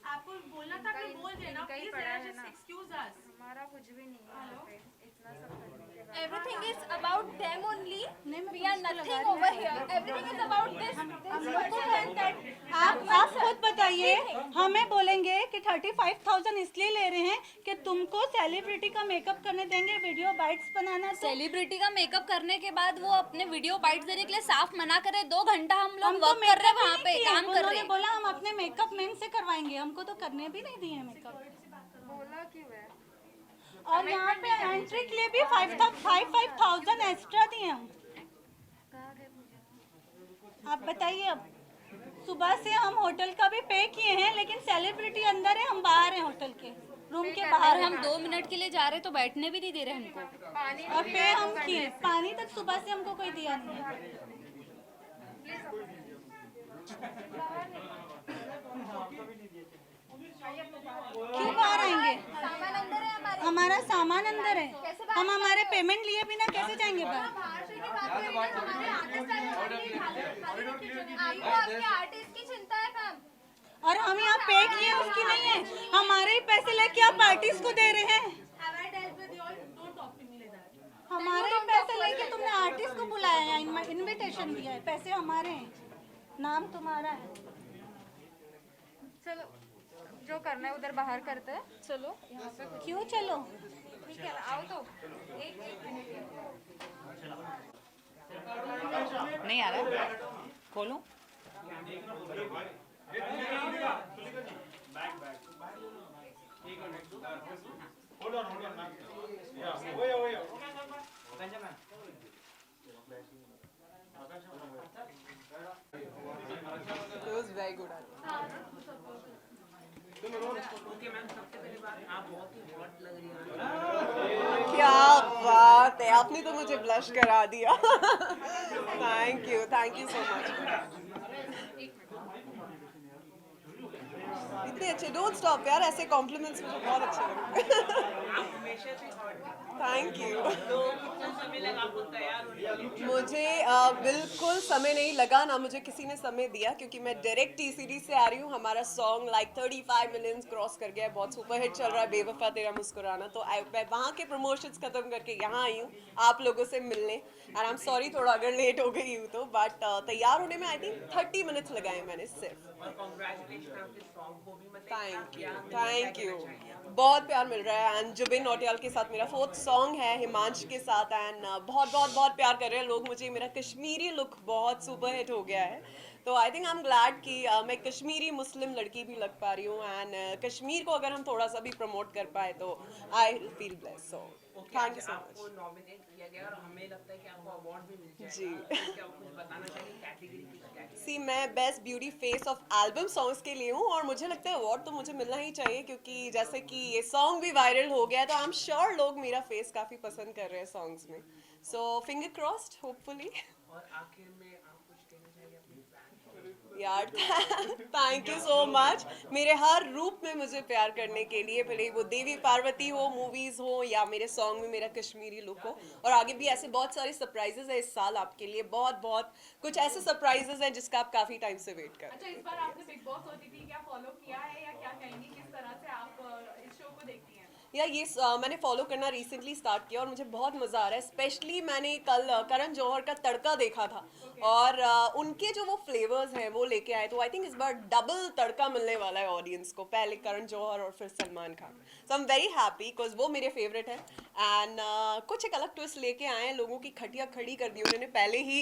C: आपको बोलना था कि बोल देना, प्लीज जस्ट एक्सक्यूज अस।
A: हमारा कुछ भी नहीं है यहाँ पे, इतना सब करने के बाद। Everything is about them only. We are nothing over here. Everything is about this person and that.
R: आप खुद बताइए, हमें बोलेंगे कि 35,000 इसलिए ले रहे हैं कि तुमको सेलिब्रिटी का मेकअप करने देंगे, वीडियो बाइट्स बनाना।
K: सेलिब्रिटी का मेकअप करने के बाद वो अपने वीडियो बाइट्स देने के लिए साफ मना करे। 2 घंटा हम लोग वर्क कर रहे हैं वहाँ पे, काम कर रहे हैं।
R: बोला हम अपने मेकअप मैन से करवाएंगे, हमको तो करने भी नहीं दिए मेकअप।
A: बोला क्यों है?
R: और यहाँ पे एंट्री के लिए भी 5,000 एक्स्ट्रा दिए हम। आप बताइए, अब सुबह से हम होटल का भी पे किए हैं, लेकिन सेलिब्रिटी अंदर है, हम बाहर हैं होटल के रूम के बाहर।
K: हम 2 मिनट के लिए जा रहे तो बैठने भी नहीं दे रहे हमको।
R: और पे हम किए, पानी तक सुबह से हमको कोई दिया नहीं है। क्यों बाहर आएंगे? हमारा सामान अंदर है, हम हमारे पेमेंट लिए बिना कैसे जाएंगे बाहर?
A: आपको आपके आर्टिस्ट की चिंता है मैम।
R: और हम यहाँ पे किए उसकी नहीं है, हमारे ही पैसे लेके आप आर्टिस्ट को दे रहे हैं। हमारे ही पैसे लेके तुमने आर्टिस्ट को बुलाया है, इनविटेशन दिया है, पैसे हमारे हैं, नाम तुम्हारा है।
A: चलो जो करना है उधर बाहर करते हैं। चलो यहाँ पे
R: क्यों चलो?
A: ठीक है आओ तो एक मिनट
E: नहीं आ रहा, खोलो।
N: It was very good. क्या बात है, आपने तो मुझे ब्लश करा दिया। Thank you so much. इतने अच्छे, डोंट स्टॉप यार, ऐसे कॉम्प्लीमेंट्स मुझे बहुत अच्छे लगते। Thank you. मुझे बिल्कुल समय नहीं लगा, ना मुझे किसी ने समय दिया, क्योंकि मैं डायरेक्ट टीसीडी से आ रही हूँ। हमारा सॉन्ग लाइक 35 मिलियन क्रॉस कर गया है, बहुत सुपरहिट चल रहा है बेवफा तेरा मुस्कुराना। तो मैं वहाँ के प्रमोशंस खत्म करके यहाँ आई हूँ आप लोगों से मिलने। एंड आई एम सॉरी थोड़ा अगर लेट हो गई हूँ तो, बट तैयार होने में आई थिंक 30 मिनट्स लगाए मैंने सिर्फ। थैंक यू, बहुत प्यार मिल रहा है। एंड जुबिन नौटियाल के साथ मेरा 4th सॉन्ग है, हिमांश के साथ। एंड बहुत प्यार कर रहे हैं लोग मुझे। मेरा कश्मीरी लुक बहुत सुपर हिट हो गया है, तो आई थिंक आई एम ग्लैड कि मैं कश्मीरी मुस्लिम लड़की भी लग पा रही हूँ। एंड कश्मीर को अगर हम थोड़ा सा भी प्रमोट कर पाए तो I feel blessed. So thank you so much.
W: Nominate किया गया और हमें लगता है कि आपको अवार्ड भी मिल जाएगा।
N: जी
W: क्या कुछ बताना चाहिए कैटेगरी की?
N: सी, मैं best beauty face of album songs के लिए हूँ, और मुझे लगता है अवार्ड तो मुझे मिलना ही चाहिए, क्योंकि जैसे कि ये सॉन्ग भी वायरल हो गया, तो आई एम श्योर लोग मेरा फेस काफ़ी पसंद कर रहे हैं सॉन्ग्स में। सो फिंगर क्रॉस्ड, होपफुली।
W: और आखिर में आप कुछ कहना चाहिए अपने
N: यार थैंक यू सो मच मेरे हर रूप में मुझे प्यार करने के लिए, भले वो देवी पार्वती हो, मूवीज हो, या मेरे सॉन्ग में मेरा कश्मीरी लुक हो। और आगे भी ऐसे बहुत सारे सरप्राइजेस है इस साल आपके लिए, बहुत कुछ ऐसे सरप्राइजेस हैं जिसका आप काफी टाइम से वेट कर।
C: अच्छा, इस बार आपने बिग बॉस OTT क्या फॉलो किया है या क्या कहेंगी, किस तरह से आप इस शो को देखती हैं?
N: या ये मैंने फॉलो करना रिसेंटली स्टार्ट किया और मुझे बहुत मज़ा आ रहा है। स्पेशली मैंने कल करण जौहर का तड़का देखा था और उनके जो वो फ्लेवर्स हैं वो लेके आए, तो आई थिंक इस बार डबल तड़का मिलने वाला है ऑडियंस को, पहले करण जौहर और फिर Salman Khan. So I am very happy because वो मेरे फेवरेट है एंड कुछ एक अलग ट्विस्ट लेके आए हैं, लोगों की खटिया खड़ी कर दी उन्होंने पहले ही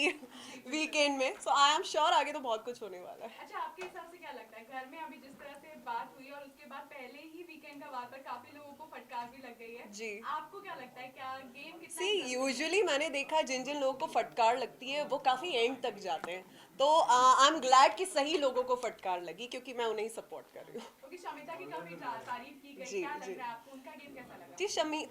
N: वीकेंड में। सो आई एम श्योर आगे तो बहुत कुछ होने वाला है।
C: अच्छा, आपके हिसाब से क्या लगता है घर में अभी जिस तरह से बात हुई और उसके बाद पहले ही वीकेंड का वहाँ पर काफी लोगों को फटकार भी लग गई है
N: जी,
C: आपको क्या लगता है क्या गेम कितना
N: सी यूजुअली मैंने देखा जिन जिन लोगों को फटकार लगती है वो काफ़ी एंड तक जाते हैं, तो आई एम ग्लैड कि सही लोगों को फटकार लगी क्योंकि मैं उन्हें ही सपोर्ट कर रही हूँ।
C: क्योंकि शमिता की काफी तारीफ की गई,
N: जी,
C: क्या
N: जी।
C: लग रहा है आपको उनका गेम कैसा लगा?
N: जी शमी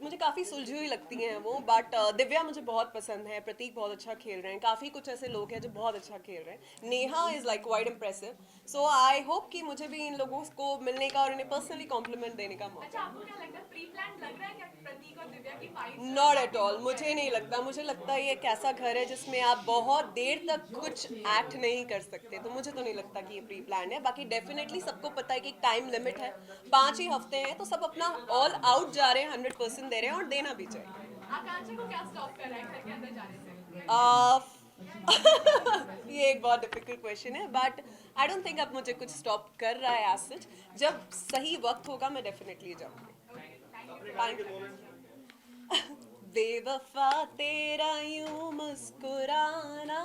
N: मुझे काफ़ी सुलझी हुई लगती हैं वो, बट दिव्या मुझे बहुत पसंद है, प्रतीक बहुत अच्छा खेल रहे हैं, काफ़ी कुछ ऐसे लोग हैं जो बहुत अच्छा खेल रहे हैं, Neha is like quite impressive. So I hope कि मुझे भी इन लोगों को मिलने का और इन्हें पर्सनली कॉम्प्लीमेंट देने का मौका।
C: अच्छा, आपको क्या लगता है प्री प्लान लग रहा है क्या प्रतीक और दिव्या की फाइट?
N: नॉट एट ऑल, मुझे नहीं लगता। मुझे लगता है ये एक ऐसा घर है जिसमें आप बहुत देर तक कुछ एक्ट नहीं कर सकते, तो मुझे तो नहीं लगता कि ये प्री प्लान है। बाकी डेफिनेटली सबको पता है कि टाइम लिमिट है, 5 ही हफ्ते हैं, तो सब अपना ऑल आउट जा रहे हैं, 100% दे रहे हैं और देना भी चाहिए।
C: आकांक्षा को क्या स्टॉप कर रहा है घर के अंदर जाने से?
N: ये एक बहुत डिफिकल्ट क्वेश्चन है, बट आई डोंट थिंक अब मुझे कुछ स्टॉप कर रहा है एज सच। जब सही वक्त होगा मैं डेफिनेटली जाऊंगी। Thank you. बेवफा तेरा यूं मुस्कुराना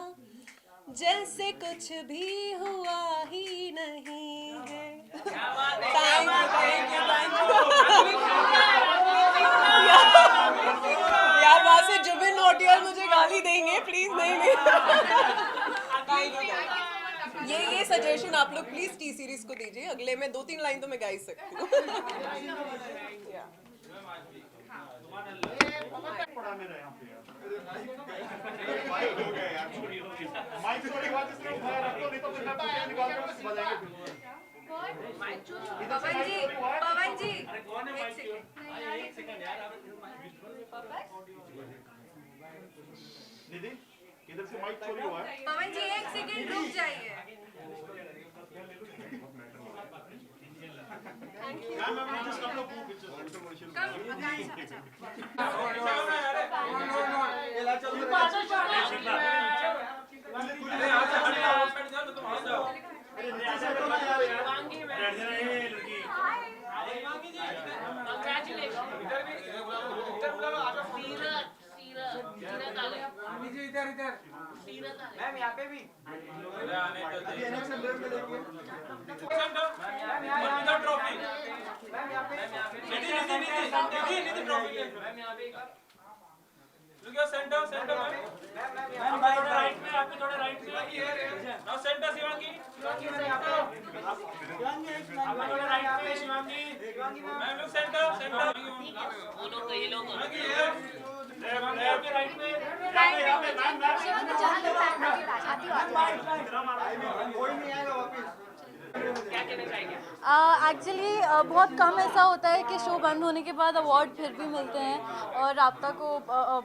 N: जैसे कुछ भी हुआ ही नहीं है। Thank you. यार वहाँ से जुबिन नौटियाल मुझे गाली देंगे, प्लीज नहीं। ये सजेशन आप लोग प्लीज टी सीरीज को दीजिए, अगले में 2-3 लाइन तो मैं गा ही सकती हूँ।
C: पवन जी एक सेकंड यार,
S: दीदी इधर से माइक चोरी हुआ है।
C: पवन जी 1 सेकंड रुक जाइए।
L: मैम यहाँ पे भी राइट में, आपके थोड़ा राइट में नाउ सेंटर शिवांगी, आपके थोड़ा राइट में शिवांगी मैम, लोग सेंटर वो लोग ये लोग आपके राइट में क्या कहना चाहेंगे?
R: एक्चुअली बहुत कम ऐसा होता है कि शो बंद होने के बाद अवार्ड फिर भी मिलते हैं, और राब्ता को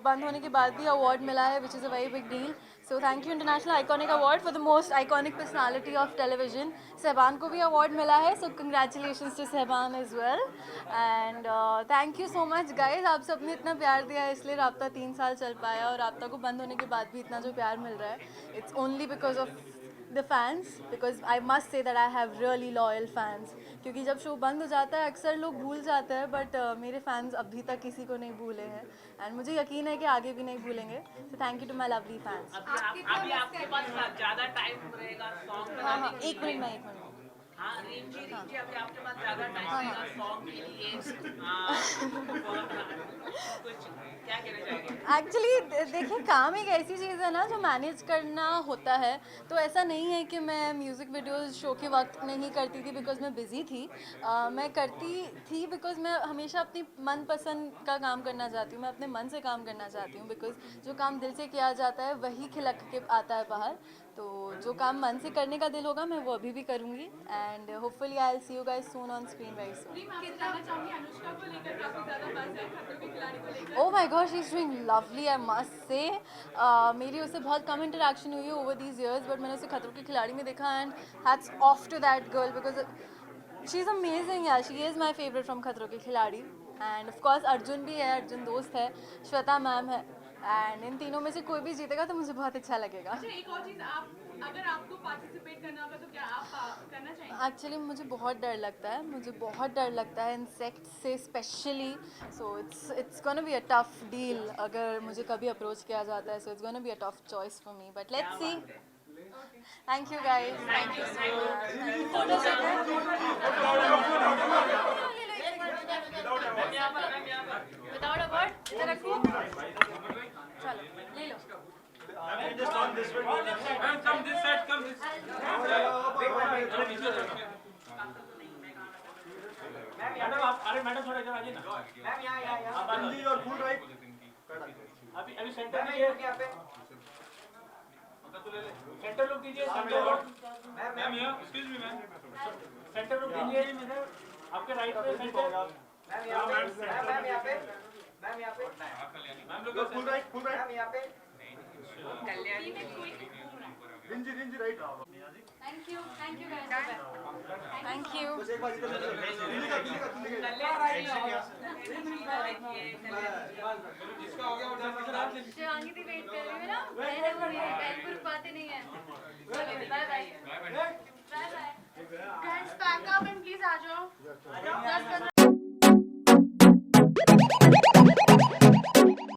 R: बंद होने के बाद भी अवार्ड मिला है, which is a very big deal. So thank you international iconic award for the most iconic personality of television. Sehban को भी अवार्ड मिला है, so congratulations to Sehban as well, and thank you so much guys. आप सबने इतना प्यार दिया है, इसलिए राब्ता 3 साल चल पाया, और राब्ता को बंद होने के बाद भी इतना जो प्यार मिल रहा है, it's only because of the fans, because I must say that I have really loyal fans, क्योंकि जब शो बंद हो जाता है अक्सर लोग भूल जाते हैं, बट मेरे फैंस अभी तक किसी को नहीं भूले हैं, एंड मुझे यकीन है कि आगे भी नहीं भूलेंगे। So thank you to my lovely fans.
W: अभी आपके पास ज़्यादा टाइम रहेगा सॉन्ग
R: हाँ हाँ,
W: बनाने
R: 1 मिनट में 1 मिनट।
W: हाँ रिंची अभी आपके पास ज़्यादा टाइम रहेगा सॉन्ग के लिए, कुछ क्या कहना चाहेंगे?
R: एक्चुअली देखिए, काम एक ऐसी चीज़ है ना जो मैनेज करना होता है, तो ऐसा नहीं है कि मैं म्यूज़िक वीडियोस शो के वक्त नहीं करती थी बिकॉज मैं बिज़ी थी। मैं करती थी बिकॉज मैं हमेशा अपनी मनपसंद का काम करना चाहती हूँ, मैं अपने मन से काम करना चाहती हूँ, बिकॉज जो काम दिल से किया जाता है वही खिलक के आता है बाहर। तो जो काम मन से करने का दिल होगा मैं वो अभी भी करूँगी, and hopefully I will see you guys soon on screen very soon.
C: Anushka को लेकर काफी ज्यादा बज़ है, खतरों के खिलाड़ी को लेकर।
R: Oh my gosh, she's doing lovely, I must say. मेरी उससे बहुत कम इंटरेक्शन हुई है ओवर दीज ईयर्स, बट मैंने उसे खतरों के खिलाड़ी में देखा, and hats off to that girl because she is amazing. यार she is my favourite from Khatron Ke खिलाड़ी,
D: एंड ऑफ कोर्स अर्जुन भी है, अर्जुन दोस्त है, श्वेता मैम है, एंड इन तीनों में से कोई भी जीतेगा तो मुझे बहुत अच्छा लगेगा।
C: अच्छा एक और चीज़, आप अगर आपको पार्टिसिपेट करना होगा तो क्या आप करना चाहेंगे?
D: एक्चुअली मुझे बहुत डर लगता है, मुझे बहुत डर लगता है इंसेक्ट से specially, so it's gonna be a tough deal अगर मुझे कभी अप्रोच किया जाता है, so it's gonna be a tough choice for me, but let's see. Thank you guys, thank you so
C: without a word इधर रखो, चलो ले लो।
L: Just on this way. Come this side, come this side. Madam आप, अरे madam थोड़ा इधर आ जाइए ना। मैम यहाँ आप बंदी और फुल राइट। अभी सेंटर दीजिए। सेंटर लोग दीजिए, सेंटर लोग। मैम यहाँ, एक्सक्यूज मी मैम। सेंटर लोग दीजिए, आपके राइट पे सेंटर। मैम यहाँ पे। मैम लोग फुल राइट। मैम यहाँ पे। रिंजी right.
A: Thank you guys,
D: thank you.
A: Shivangi di wait कर रही है ना, मैंने वो बैग पर बातें नहीं है। Bye bye.
C: Guys pack up and please आ जाओ। 10-15